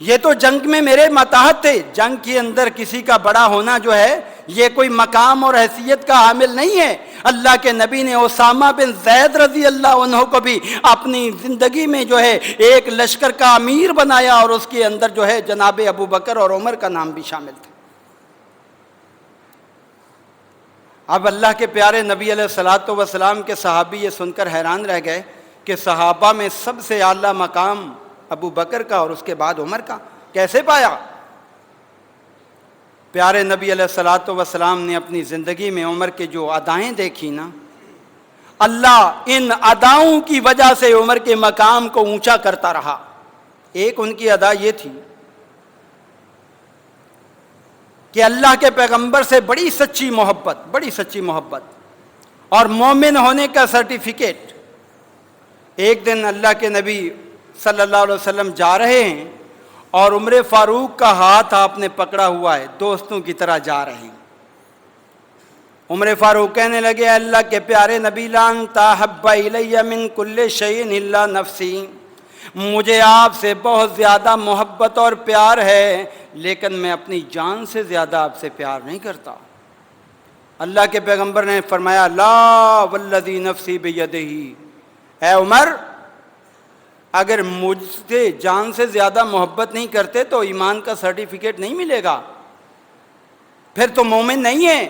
یہ تو جنگ میں میرے ماتحت تھے، جنگ کے اندر کسی کا بڑا ہونا جو ہے یہ کوئی مقام اور حیثیت کا حامل نہیں ہے۔ اللہ کے نبی نے اسامہ بن زید رضی اللہ عنہ کو بھی اپنی زندگی میں جو ہے ایک لشکر کا امیر بنایا، اور اس کے اندر جو ہے جناب ابو بکر اور عمر کا نام بھی شامل تھا۔ اب اللہ کے پیارے نبی علیہ الصلوۃ والسلام کے صحابی یہ سن کر حیران رہ گئے کہ صحابہ میں سب سے اعلیٰ مقام ابو بکر کا اور اس کے بعد عمر کا، کیسے پایا؟ پیارے نبی علیہ الصلوۃ والسلام نے اپنی زندگی میں عمر کے جو ادائیں دیکھی نا، اللہ ان اداؤں کی وجہ سے عمر کے مقام کو اونچا کرتا رہا۔ ایک ان کی ادا یہ تھی کہ اللہ کے پیغمبر سے بڑی سچی محبت اور مومن ہونے کا سرٹیفکیٹ۔ ایک دن اللہ کے نبی صلی اللہ علیہ وسلم جا رہے ہیں اور عمر فاروق کا ہاتھ آپ نے پکڑا ہوا ہے، دوستوں کی طرح جا رہے ہیں۔ عمر فاروق کہنے لگے اللہ کے پیارے نبی لان تحب الی من کل شیء الا نفسی، مجھے آپ سے بہت زیادہ محبت اور پیار ہے لیکن میں اپنی جان سے زیادہ آپ سے پیار نہیں کرتا۔ اللہ کے پیغمبر نے فرمایا لا والذی نفسی بیدہ، اے عمر اگر مجھ سے جان سے زیادہ محبت نہیں کرتے تو ایمان کا سرٹیفکیٹ نہیں ملے گا، پھر تو مومن نہیں ہے۔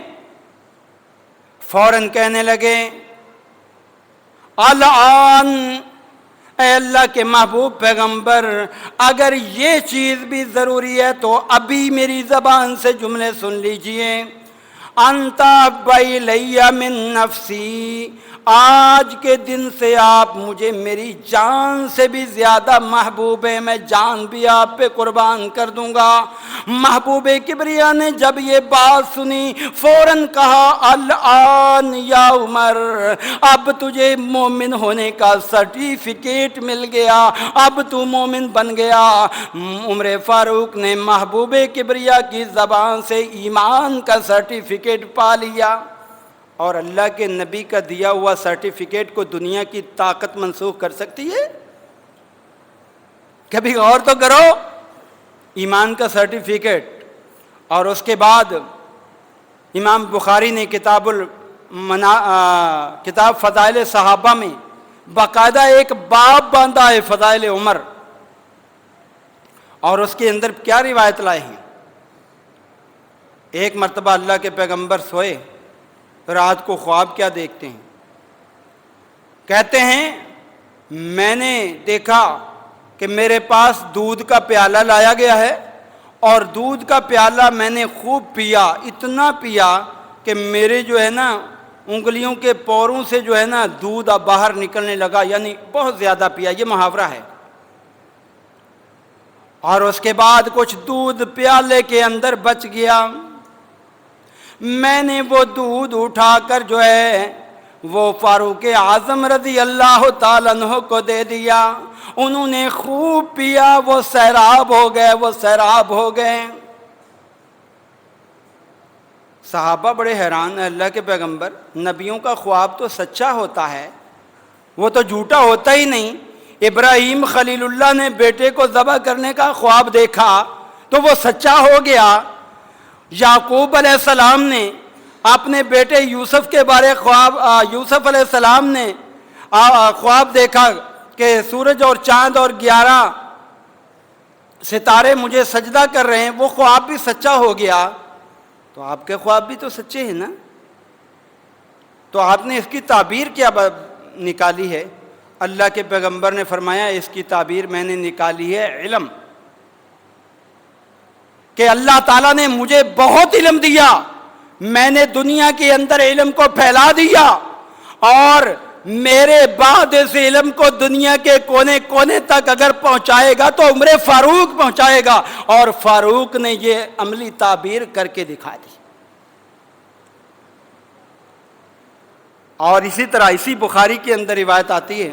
فوراً کہنے لگے الآن، اے اللہ کے محبوب پیغمبر اگر یہ چیز بھی ضروری ہے تو ابھی میری زبان سے جملے سن لیجئے، انت بیلیہ من نفسی، آج کے دن سے آپ مجھے میری جان سے بھی زیادہ محبوب ہیں، میں جان بھی آپ پہ قربان کر دوں گا۔ محبوب کبریا نے جب یہ بات سنی فوراً کہا الآن یا عمر، اب تجھے مومن ہونے کا سرٹیفکیٹ مل گیا، اب تو مومن بن گیا۔ عمر فاروق نے محبوب کبریا کی زبان سے ایمان کا سرٹیفکیٹ پا لیا، اور اللہ کے نبی کا دیا ہوا سرٹیفکیٹ کو دنیا کی طاقت منسوخ کر سکتی ہے؟ کبھی غور تو کرو، ایمان کا سرٹیفکیٹ۔ اور اس کے بعد امام بخاری نے کتاب فضائل صحابہ میں باقاعدہ ایک باب باندھا ہے فضائل عمر، اور اس کے اندر کیا روایت لائے ہیں؟ ایک مرتبہ اللہ کے پیغمبر سوئے، رات کو خواب کیا دیکھتے ہیں؟ کہتے ہیں میں نے دیکھا کہ میرے پاس دودھ کا پیالہ لایا گیا ہے، اور دودھ کا پیالہ میں نے خوب پیا، اتنا پیا کہ میرے جو ہے نا انگلیوں کے پوروں سے جو ہے نا دودھ اب باہر نکلنے لگا، یعنی بہت زیادہ پیا، یہ محاورہ ہے۔ اور اس کے بعد کچھ دودھ پیالے کے اندر بچ گیا، میں نے وہ دودھ اٹھا کر جو ہے وہ فاروق اعظم رضی اللہ تعالیٰ عنہ کو دے دیا، انہوں نے خوب پیا، وہ سیراب ہو گئے۔ صحابہ بڑے حیران ہیں، اللہ کے پیغمبر، نبیوں کا خواب تو سچا ہوتا ہے، وہ تو جھوٹا ہوتا ہی نہیں۔ ابراہیم خلیل اللہ نے بیٹے کو ذبح کرنے کا خواب دیکھا تو وہ سچا ہو گیا۔ یعقوب علیہ السلام نے اپنے بیٹے یوسف کے بارے یوسف علیہ السلام نے خواب دیکھا کہ سورج اور چاند اور 11 ستارے مجھے سجدہ کر رہے ہیں، وہ خواب بھی سچا ہو گیا۔ تو آپ کے خواب بھی تو سچے ہیں نا، تو آپ نے اس کی تعبیر کیا نکالی ہے؟ اللہ کے پیغمبر نے فرمایا اس کی تعبیر میں نے نکالی ہے علم، کہ اللہ تعالیٰ نے مجھے بہت علم دیا، میں نے دنیا کے اندر علم کو پھیلا دیا، اور میرے بعد اس علم کو دنیا کے کونے کونے تک اگر پہنچائے گا تو عمر فاروق پہنچائے گا، اور فاروق نے یہ عملی تعبیر کر کے دکھا دی۔ اور اسی طرح اسی بخاری کے اندر روایت آتی ہے،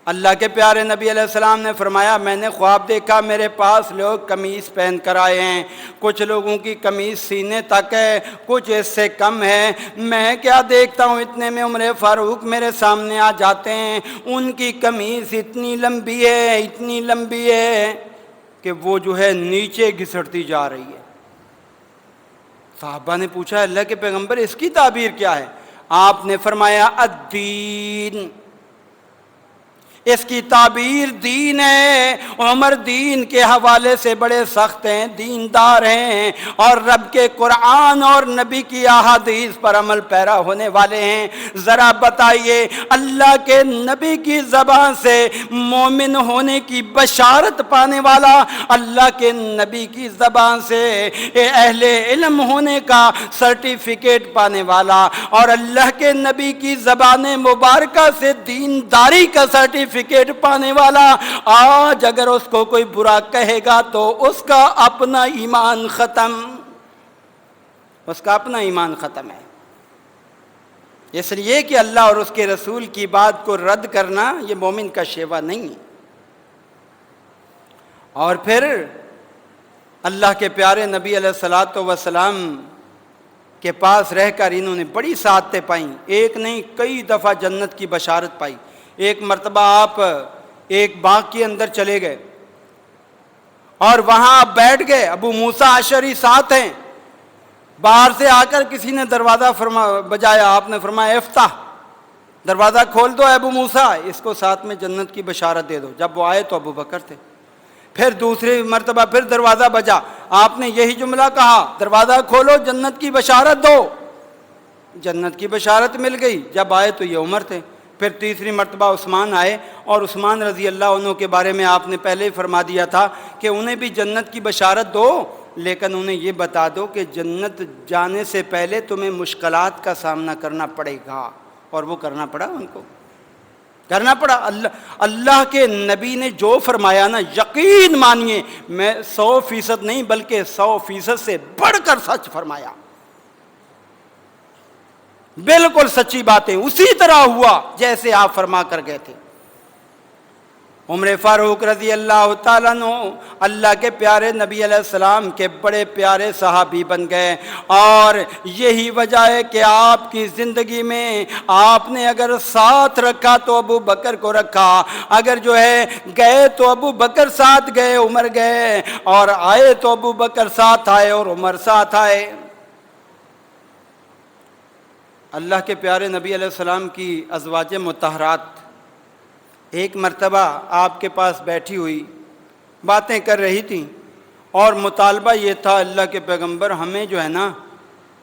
اللہ کے پیارے نبی علیہ السلام نے فرمایا میں نے خواب دیکھا میرے پاس لوگ قمیص پہن کر آئے ہیں، کچھ لوگوں کی قمیص سینے تک ہے، کچھ اس سے کم ہے، میں کیا دیکھتا ہوں اتنے میں عمر فاروق میرے سامنے آ جاتے ہیں، ان کی قمیص اتنی لمبی ہے کہ وہ جو ہے نیچے گھسٹتی جا رہی ہے۔ صحابہ نے پوچھا اللہ کے پیغمبر اس کی تعبیر کیا ہے؟ آپ نے فرمایا الدین، اس کی تعبیر دین ہے۔ عمر دین کے حوالے سے بڑے سخت ہیں، دیندار ہیں، اور رب کے قرآن اور نبی کی احادیث پر عمل پیرا ہونے والے ہیں۔ ذرا بتائیے اللہ کے نبی کی زبان سے مومن ہونے کی بشارت پانے والا، اللہ کے نبی کی زبان سے اہل علم ہونے کا سرٹیفکیٹ پانے والا، اور اللہ کے نبی کی زبان مبارکہ سے دینداری کا سرٹیفکیٹ پانے والا، آج اگر اس کو کوئی برا کہے گا تو اس کا اپنا ایمان ختم ہے۔ اس لیے کہ اللہ اور اس کے رسول کی بات کو رد کرنا یہ مومن کا شیوا نہیں ہے۔ اور پھر اللہ کے پیارے نبی علیہ الصلوۃ والسلام کے پاس رہ کر انہوں نے بڑی سعادتیں پائیں، ایک نہیں کئی دفعہ جنت کی بشارت پائی۔ ایک مرتبہ آپ ایک باغ کے اندر چلے گئے اور وہاں آپ بیٹھ گئے، ابو موسیٰ اشعری ساتھ ہیں، باہر سے آ کر کسی نے دروازہ بجایا، آپ نے فرمایا افتح، دروازہ کھول دو ابو موسیٰ، اس کو ساتھ میں جنت کی بشارت دے دو۔ جب وہ آئے تو ابو بکر تھے۔ پھر دوسری مرتبہ پھر دروازہ بجا، آپ نے یہی جملہ کہا، دروازہ کھولو جنت کی بشارت دو، جنت کی بشارت مل گئی۔ جب آئے تو یہ عمر تھے۔ پھر تیسری مرتبہ عثمان آئے، اور عثمان رضی اللہ عنہ کے بارے میں آپ نے پہلے ہی فرما دیا تھا کہ انہیں بھی جنت کی بشارت دو۔ لیکن انہیں یہ بتا دو کہ جنت جانے سے پہلے تمہیں مشکلات کا سامنا کرنا پڑے گا، اور وہ کرنا پڑا، ان کو کرنا پڑا۔ اللہ کے نبی نے جو فرمایا نا، یقین مانیے، میں 100% نہیں بلکہ 100% سے بڑھ کر سچ فرمایا، بالکل سچی باتیں اسی طرح ہوا جیسے آپ فرما کر گئے تھے۔ عمر فاروق رضی اللہ تعالیٰ عنہ اللہ کے پیارے نبی علیہ السلام کے بڑے پیارے صحابی بن گئے، اور یہی وجہ ہے کہ آپ کی زندگی میں آپ نے اگر ساتھ رکھا تو ابو بکر کو رکھا، اگر جو ہے گئے تو ابو بکر ساتھ گئے، عمر گئے، اور آئے تو ابو بکر ساتھ آئے اور عمر ساتھ آئے۔ اللہ کے پیارے نبی علیہ السلام کی ازواج مطہرات ایک مرتبہ آپ کے پاس بیٹھی ہوئی باتیں کر رہی تھیں، اور مطالبہ یہ تھا، اللہ کے پیغمبر ہمیں جو ہے نا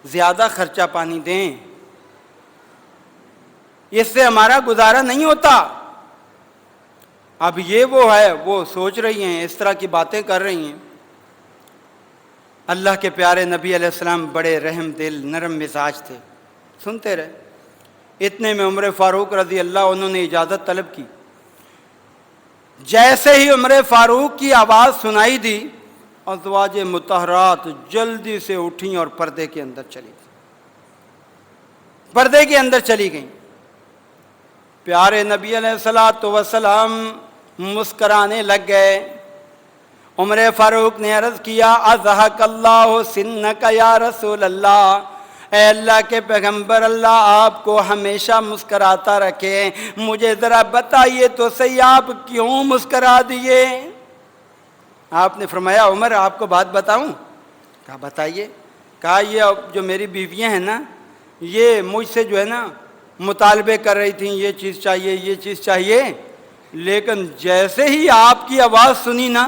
زیادہ خرچہ پانی دیں، اس سے ہمارا گزارا نہیں ہوتا۔ اب یہ وہ ہے، وہ سوچ رہی ہیں، اس طرح کی باتیں کر رہی ہیں۔ اللہ کے پیارے نبی علیہ السلام بڑے رحم دل نرم مزاج تھے، سنتے رہے۔ اتنے میں عمر فاروق رضی اللہ عنہ نے اجازت طلب کی۔ جیسے ہی عمر فاروق کی آواز سنائی دی، ازواج مطہرات جلدی سے اٹھیں اور پردے کے اندر چلی گئیں۔ پیارے نبی علیہ الصلوۃ والسلام مسکرانے لگ گئے۔ عمر فاروق نے عرض کیا، اضحک اللہ سنک یا رسول اللہ، اے اللہ کے پیغمبر، اللہ آپ کو ہمیشہ مسکراتا رکھے، مجھے ذرا بتائیے تو صحیح آپ کیوں مسکرا دیے؟ آپ نے فرمایا، عمر آپ کو بات بتاؤں؟ کہا بتائیے۔ کہا یہ جو میری بیویاں ہیں نا، یہ مجھ سے جو ہے نا مطالبے کر رہی تھیں، یہ چیز چاہیے، یہ چیز چاہیے، لیکن جیسے ہی آپ کی آواز سنی نا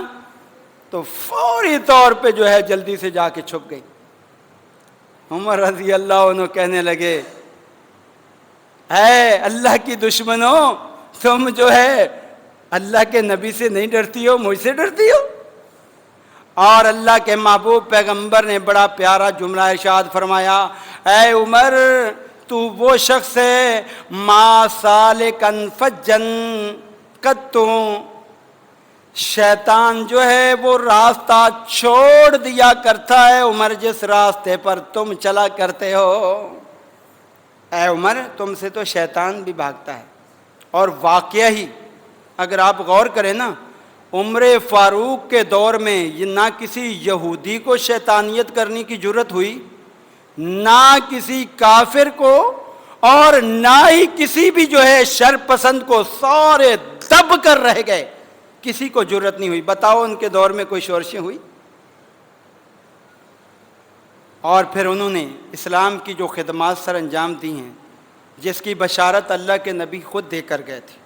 تو فوری طور پہ جو ہے جلدی سے جا کے چھپ گئی۔ عمر رضی اللہ عنہ کہنے لگے، اے اللہ کی دشمنوں، تم جو ہے اللہ کے نبی سے نہیں ڈرتی ہو، مجھ سے ڈرتی ہو؟ اور اللہ کے محبوب پیغمبر نے بڑا پیارا جملہ ارشاد فرمایا، اے عمر، تو وہ شخص ہے ما سالکن فجن قط، شیطان جو ہے وہ راستہ چھوڑ دیا کرتا ہے عمر جس راستے پر تم چلا کرتے ہو۔ اے عمر، تم سے تو شیطان بھی بھاگتا ہے۔ اور واقعہ ہی اگر آپ غور کریں نا، عمر فاروق کے دور میں یہ نہ کسی یہودی کو شیطانیت کرنے کی جرت ہوئی، نہ کسی کافر کو، اور نہ ہی کسی بھی جو ہے شر پسند کو، سارے دب کر رہ گئے، کسی کو جرت نہیں ہوئی۔ بتاؤ ان کے دور میں کوئی شورشیں ہوئی؟ اور پھر انہوں نے اسلام کی جو خدمات سر انجام دی ہیں، جس کی بشارت اللہ کے نبی خود دے کر گئے تھے۔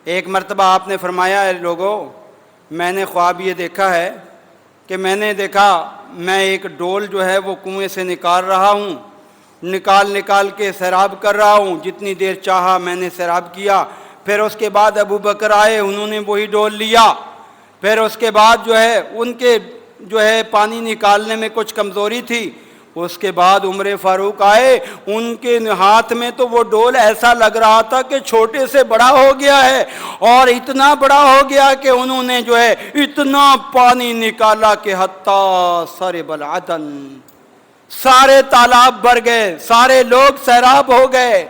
ایک مرتبہ آپ نے فرمایا، اے لوگو، میں نے خواب یہ دیکھا ہے کہ میں ایک ڈول جو ہے وہ کنویں سے نکال رہا ہوں، نکال کے سیراب کر رہا ہوں، جتنی دیر چاہا میں نے سیراب کیا۔ پھر اس کے بعد ابو بکر آئے، انہوں نے وہی ڈول لیا۔ پھر اس کے بعد جو ہے ان کے جو ہے پانی نکالنے میں کچھ کمزوری تھی، اس کے بعد عمر فاروق آئے، ان کے ہاتھ میں تو وہ ڈول ایسا لگ رہا تھا کہ چھوٹے سے بڑا ہو گیا ہے، اور اتنا بڑا ہو گیا کہ انہوں نے جو ہے اتنا پانی نکالا کہ حتیٰ سرب العدن، سارے تالاب بھر گئے، سارے لوگ سیراب ہو گئے۔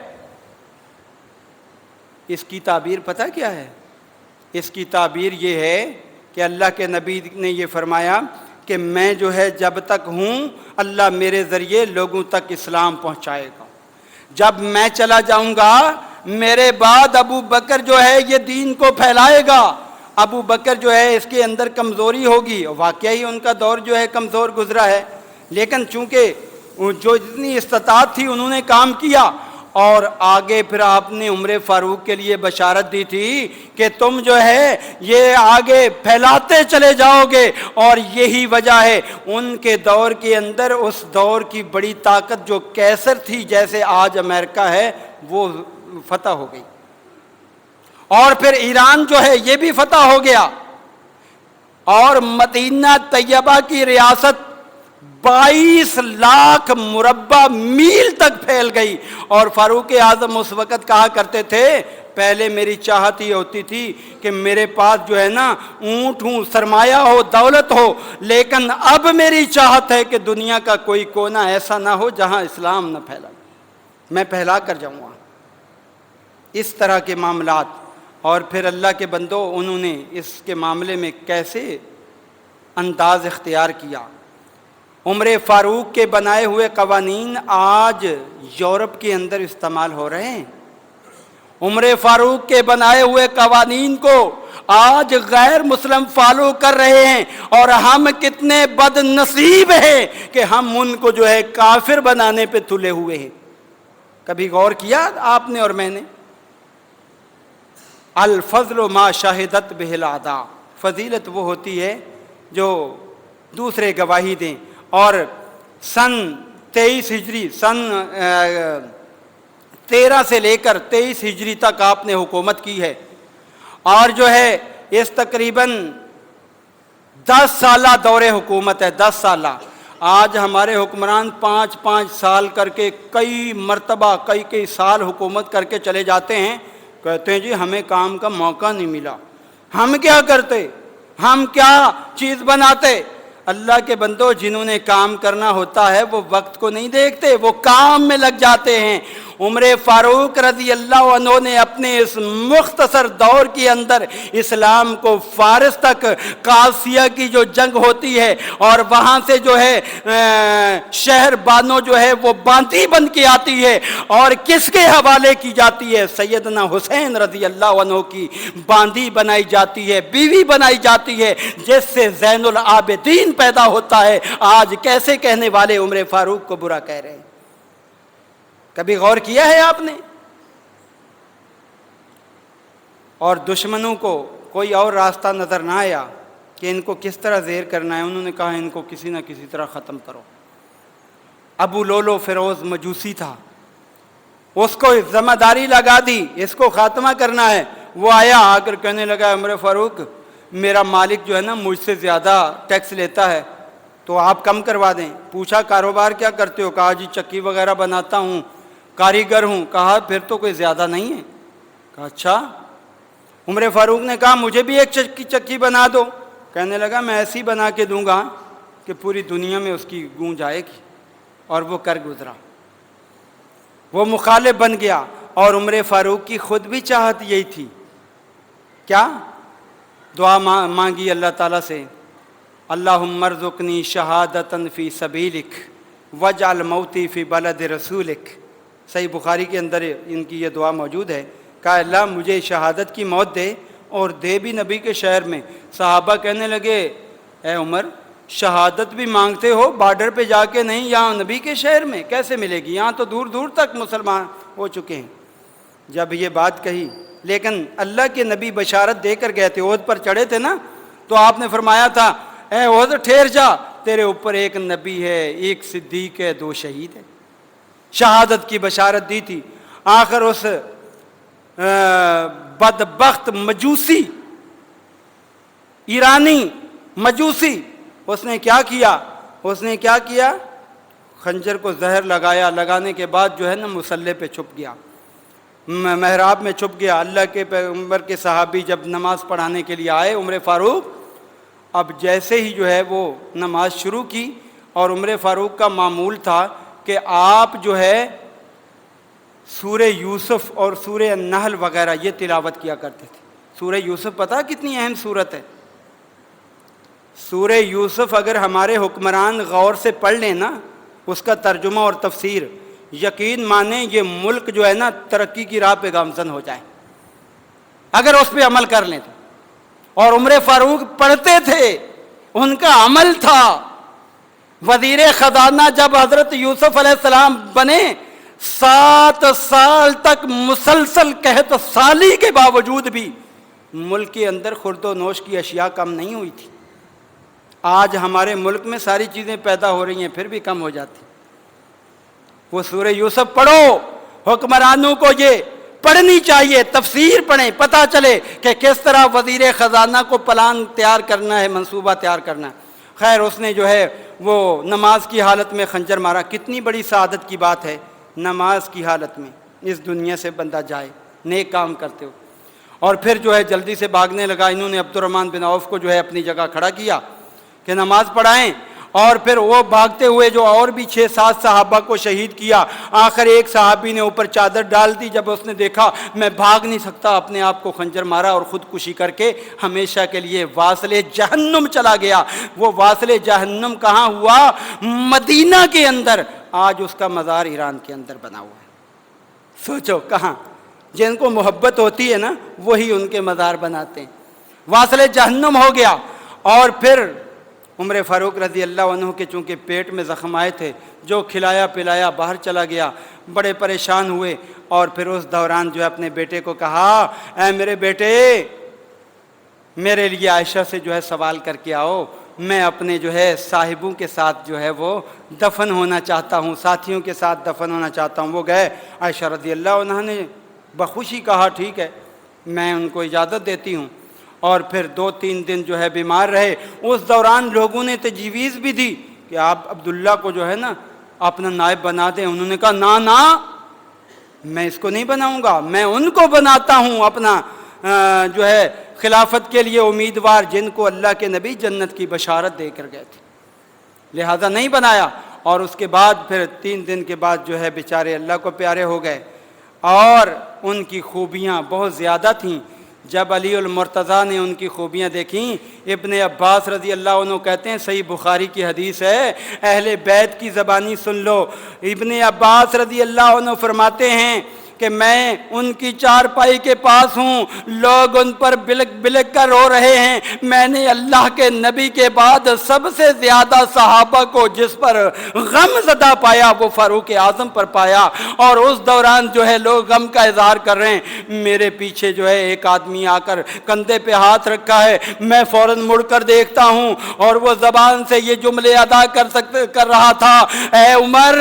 اس کی تعبیر پتہ کیا ہے؟ اس کی تعبیر یہ ہے کہ اللہ کے نبی نے یہ فرمایا کہ میں جو ہے جب تک ہوں، اللہ میرے ذریعے لوگوں تک اسلام پہنچائے گا۔ جب میں چلا جاؤں گا، میرے بعد ابو بکر جو ہے یہ دین کو پھیلائے گا۔ ابو بکر جو ہے اس کے اندر کمزوری ہوگی، واقعی ان کا دور جو ہے کمزور گزرا ہے، لیکن چونکہ جو جتنی استطاعت تھی انہوں نے کام کیا۔ اور آگے پھر آپ نے عمر فاروق کے لیے بشارت دی تھی کہ تم جو ہے یہ آگے پھیلاتے چلے جاؤ گے، اور یہی وجہ ہے ان کے دور کے اندر اس دور کی بڑی طاقت جو کیسر تھی، جیسے آج امریکہ ہے، وہ فتح ہو گئی، اور پھر ایران جو ہے یہ بھی فتح ہو گیا۔ اور مدینہ طیبہ کی ریاست 22 لاکھ مربع میل تک پھیل گئی. اور فاروق اعظم اس وقت کہا کرتے تھے پہلے میری چاہت یہ ہوتی تھی کہ میرے پاس جو ہے نا اونٹ ہوں، سرمایہ ہو، دولت ہو، لیکن اب میری چاہت ہے کہ دنیا کا کوئی کونا ایسا نہ ہو جہاں اسلام نہ پھیلا، میں پھیلا کر جاؤں گا. اس طرح کے معاملات. اور پھر اللہ کے بندوں انہوں نے اس کے معاملے میں کیسے انداز اختیار کیا. عمر فاروق کے بنائے ہوئے قوانین آج یورپ کے اندر استعمال ہو رہے ہیں. عمر فاروق کے بنائے ہوئے قوانین کو آج غیر مسلم فالو کر رہے ہیں، اور ہم کتنے بد نصیب ہیں کہ ہم ان کو جو ہے کافر بنانے پہ تلے ہوئے ہیں. کبھی غور کیا آپ نے اور میں نے؟ الفضل ما شاہدت بہ الاعداء، فضیلت وہ ہوتی ہے جو دوسرے گواہی دیں. اور سن 23 ہجری، سن 13 سے لے کر 23 ہجری تک آپ نے حکومت کی ہے، اور جو ہے اس تقریباً 10 سالہ دور حکومت ہے، 10 سالہ. آج ہمارے حکمران 5 سال کر کے کئی مرتبہ کئی سال حکومت کر کے چلے جاتے ہیں، کہتے ہیں جی ہمیں کام کا موقع نہیں ملا. ہم کیا کرتے؟ ہم کیا چیز بناتے؟ اللہ کے بندوں، جنہوں نے کام کرنا ہوتا ہے وہ وقت کو نہیں دیکھتے، وہ کام میں لگ جاتے ہیں. عمر فاروق رضی اللہ عنہ نے اپنے اس مختصر دور کے اندر اسلام کو فارس تک، قادسیہ کی جو جنگ ہوتی ہے اور وہاں سے جو ہے شہر بانو جو ہے وہ باندھی بن کے آتی ہے، اور کس کے حوالے کی جاتی ہے؟ سیدنا حسین رضی اللہ عنہ کی باندھی بنائی جاتی ہے، بیوی بنائی جاتی ہے، جس سے زین العابدین پیدا ہوتا ہے. آج کیسے کہنے والے عمر فاروق کو برا کہہ رہے ہیں؟ کبھی غور کیا ہے آپ نے؟ اور دشمنوں کو کوئی اور راستہ نظر نہ آیا کہ ان کو کس طرح زہر کرنا ہے. انہوں نے کہا ان کو کسی نہ کسی طرح ختم کرو. ابو لولو فیروز مجوسی تھا، اس کو ذمہ داری لگا دی اس کو خاتمہ کرنا ہے. وہ آیا، آ کر کہنے لگا عمر فاروق میرا مالک جو ہے نا مجھ سے زیادہ ٹیکس لیتا ہے تو آپ کم کروا دیں. پوچھا کاروبار کیا کرتے ہو؟ کہا جی چکی وغیرہ بناتا ہوں، کاریگر ہوں. کہا پھر تو کوئی زیادہ نہیں ہے. کہا اچھا. عمر فاروق نے کہا مجھے بھی ایک چکی بنا دو. کہنے لگا میں ایسی بنا کے دوں گا کہ پوری دنیا میں اس کی گونج آئے گی. اور وہ کر گزرا، وہ مخالف بن گیا. اور عمر فاروق کی خود بھی چاہت یہی تھی. کیا دعا مانگی اللہ تعالیٰ سے؟ اللہم ارزقنی شہادتاً فی سبیلک واجعل موتی فی بلد رسولک. صحیح بخاری کے اندر ان کی یہ دعا موجود ہے. کہا اللہ مجھے شہادت کی موت دے، اور دے بھی نبی کے شہر میں. صحابہ کہنے لگے اے عمر شہادت بھی مانگتے ہو، بارڈر پہ جا کے نہیں، یہاں نبی کے شہر میں کیسے ملے گی؟ یہاں تو دور دور تک مسلمان ہو چکے ہیں. جب یہ بات کہی، لیکن اللہ کے نبی بشارت دے کر گئے تھے، احد پر چڑھے تھے نا، تو آپ نے فرمایا تھا اے احد ٹھہر جا، تیرے اوپر ایک نبی ہے، ایک صدیق ہے، 2 شہید ہیں. شہادت کی بشارت دی تھی. آخر اس بدبخت مجوسی، ایرانی مجوسی، اس نے کیا کیا؟ خنجر کو زہر لگایا. لگانے کے بعد جو ہے نا مصلی پہ چھپ گیا، محراب میں چھپ گیا. اللہ کے پیغمبر کے صحابی جب نماز پڑھانے کے لیے آئے، عمر فاروق اب جیسے ہی جو ہے وہ نماز شروع کی، اور عمر فاروق کا معمول تھا کہ آپ جو ہے سورہ یوسف اور سورہ النحل وغیرہ یہ تلاوت کیا کرتے تھے. سورہ یوسف پتہ کتنی اہم سورت ہے؟ سورہ یوسف اگر ہمارے حکمران غور سے پڑھ لیں نا اس کا ترجمہ اور تفسیر، یقین مانیں یہ ملک جو ہے نا ترقی کی راہ پہ گامزن ہو جائے اگر اس پہ عمل کر لیں تو. اور عمر فاروق پڑھتے تھے، ان کا عمل تھا. وزیر خزانہ جب حضرت یوسف علیہ السلام بنے، 7 سال تک مسلسل قحط سالی کے باوجود بھی ملک کے اندر خورد و نوش کی اشیاء کم نہیں ہوئی تھی. آج ہمارے ملک میں ساری چیزیں پیدا ہو رہی ہیں پھر بھی کم ہو جاتی. وہ سورہ یوسف پڑھو، حکمرانوں کو یہ پڑھنی چاہیے، تفسیر پڑھیں، پتہ چلے کہ کس طرح وزیر خزانہ کو پلان تیار کرنا ہے، منصوبہ تیار کرنا ہے۔ خیر اس نے جو ہے وہ نماز کی حالت میں خنجر مارا۔ کتنی بڑی سعادت کی بات ہے، نماز کی حالت میں اس دنیا سے بندہ جائے نیک کام کرتے ہو۔ اور پھر جو ہے جلدی سے بھاگنے لگا۔ انہوں نے عبد الرحمن بن عوف کو جو ہے اپنی جگہ کھڑا کیا کہ نماز پڑھائیں، اور پھر وہ بھاگتے ہوئے جو اور بھی 6-7 صحابہ کو شہید کیا۔ آخر ایک صحابی نے اوپر چادر ڈال دی، جب اس نے دیکھا میں بھاگ نہیں سکتا، اپنے آپ کو خنجر مارا اور خودکشی کر کے ہمیشہ کے لیے واصل جہنم چلا گیا۔ وہ واصل جہنم کہاں ہوا؟ مدینہ کے اندر۔ آج اس کا مزار ایران کے اندر بنا ہوا ہے۔ سوچو کہاں، جن کو محبت ہوتی ہے نا وہی ان کے مزار بناتے ہیں۔ واصل جہنم ہو گیا۔ اور پھر عمر فاروق رضی اللہ عنہ کے چونکہ پیٹ میں زخم آئے تھے، جو کھلایا پلایا باہر چلا گیا، بڑے پریشان ہوئے۔ اور پھر اس دوران جو ہے اپنے بیٹے کو کہا، اے میرے بیٹے، میرے لیے عائشہ سے جو ہے سوال کر کے آؤ، میں اپنے جو ہے صاحبوں کے ساتھ جو ہے وہ دفن ہونا چاہتا ہوں، ساتھیوں کے ساتھ دفن ہونا چاہتا ہوں۔ وہ گئے، عائشہ رضی اللہ عنہ نے بخوشی کہا ٹھیک ہے، میں ان کو اجازت دیتی ہوں۔ اور پھر 2-3 دن جو ہے بیمار رہے۔ اس دوران لوگوں نے تجویز بھی دی کہ آپ عبداللہ کو جو ہے نا اپنا نائب بنا دیں۔ انہوں نے کہا نا میں اس کو نہیں بناؤں گا، میں ان کو بناتا ہوں اپنا جو ہے خلافت کے لیے امیدوار، جن کو اللہ کے نبی جنت کی بشارت دے کر گئے تھے، لہذا نہیں بنایا۔ اور اس کے بعد پھر 3 دن کے بعد جو ہے بیچارے اللہ کو پیارے ہو گئے۔ اور ان کی خوبیاں بہت زیادہ تھیں۔ جب علی المرتضیٰ نے ان کی خوبیاں دیکھیں، ابن عباس رضی اللہ عنہ کہتے ہیں، صحیح بخاری کی حدیث ہے، اہل بیت کی زبانی سن لو، ابن عباس رضی اللہ عنہ فرماتے ہیں کہ میں ان کی چارپائی کے پاس ہوں، لوگ ان پر بلک بلک کر رو رہے ہیں، میں نے اللہ کے نبی کے بعد سب سے زیادہ صحابہ کو جس پر غم زدہ پایا وہ فاروق اعظم پر پایا۔ اور اس دوران جو ہے لوگ غم کا اظہار کر رہے ہیں، میرے پیچھے جو ہے ایک آدمی آ کر کندھے پہ ہاتھ رکھا ہے، میں فوراً مڑ کر دیکھتا ہوں اور وہ زبان سے یہ جملے ادا کر رہا تھا، اے عمر،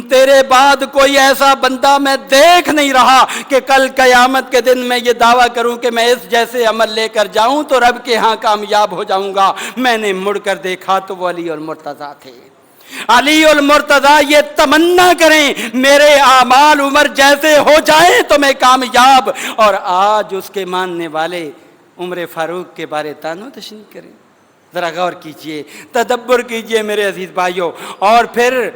تیرے بعد کوئی ایسا بندہ میں دیکھ نہیں رہا کہ کل قیامت کے دن میں یہ دعویٰ کروں کہ میں اس جیسے عمل لے کر جاؤں تو رب کے ہاں کامیاب ہو جاؤں گا۔ میں نے مڑ کر دیکھا تو وہ علی المرتضیٰ تھے۔ علی المرتضیٰ یہ تمنا کریں میرے اعمال عمر جیسے ہو جائیں تو میں کامیاب، اور آج اس کے ماننے والے عمر فاروق کے بارے تانو تشنیع کریں۔ ذرا غور کیجئے، تدبر کیجئے میرے عزیز بھائیوں۔ اور پھر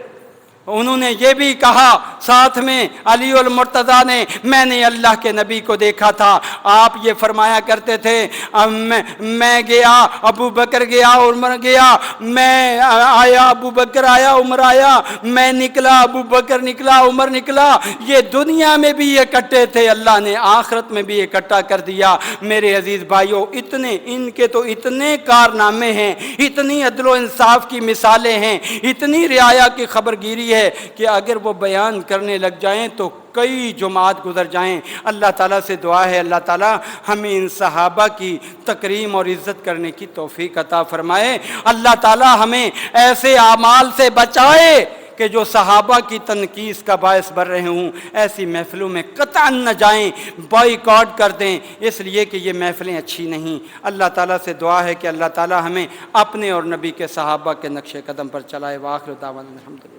انہوں نے یہ بھی کہا ساتھ میں علی المرتضیٰ نے، میں نے اللہ کے نبی کو دیکھا تھا، آپ یہ فرمایا کرتے تھے، میں گیا، ابو بکر گیا، عمر گیا، میں آیا، ابو بکر آیا، عمر آیا، میں نکلا، ابو بکر نکلا، عمر نکلا۔ یہ دنیا میں بھی اکٹھے تھے، اللہ نے آخرت میں بھی اکٹھا کر دیا۔ میرے عزیز بھائیوں، ان کے تو اتنے کارنامے ہیں، اتنی عدل و انصاف کی مثالیں ہیں، اتنی رعایا کی خبرگیری ہے کہ اگر وہ بیان کرنے لگ جائیں تو کئی جماعت گزر جائیں۔ اللہ تعالیٰ سے دعا ہے اللہ تعالیٰ ہمیں ان صحابہ کی تکریم اور عزت کرنے کی توفیق عطا فرمائے۔ اللہ تعالیٰ ہمیں ایسے اعمال سے بچائے کہ جو صحابہ کی تنقیص کا باعث بن رہے ہوں۔ ایسی محفلوں میں قطعاً نہ جائیں، بائیکاٹ کر دیں، اس لیے کہ یہ محفلیں اچھی نہیں۔ اللہ تعالیٰ سے دعا ہے کہ اللہ تعالیٰ ہمیں اپنے اور نبی کے صحابہ کے نقش قدم پر چلائے۔ وآخر دعوانا الحمدللہ۔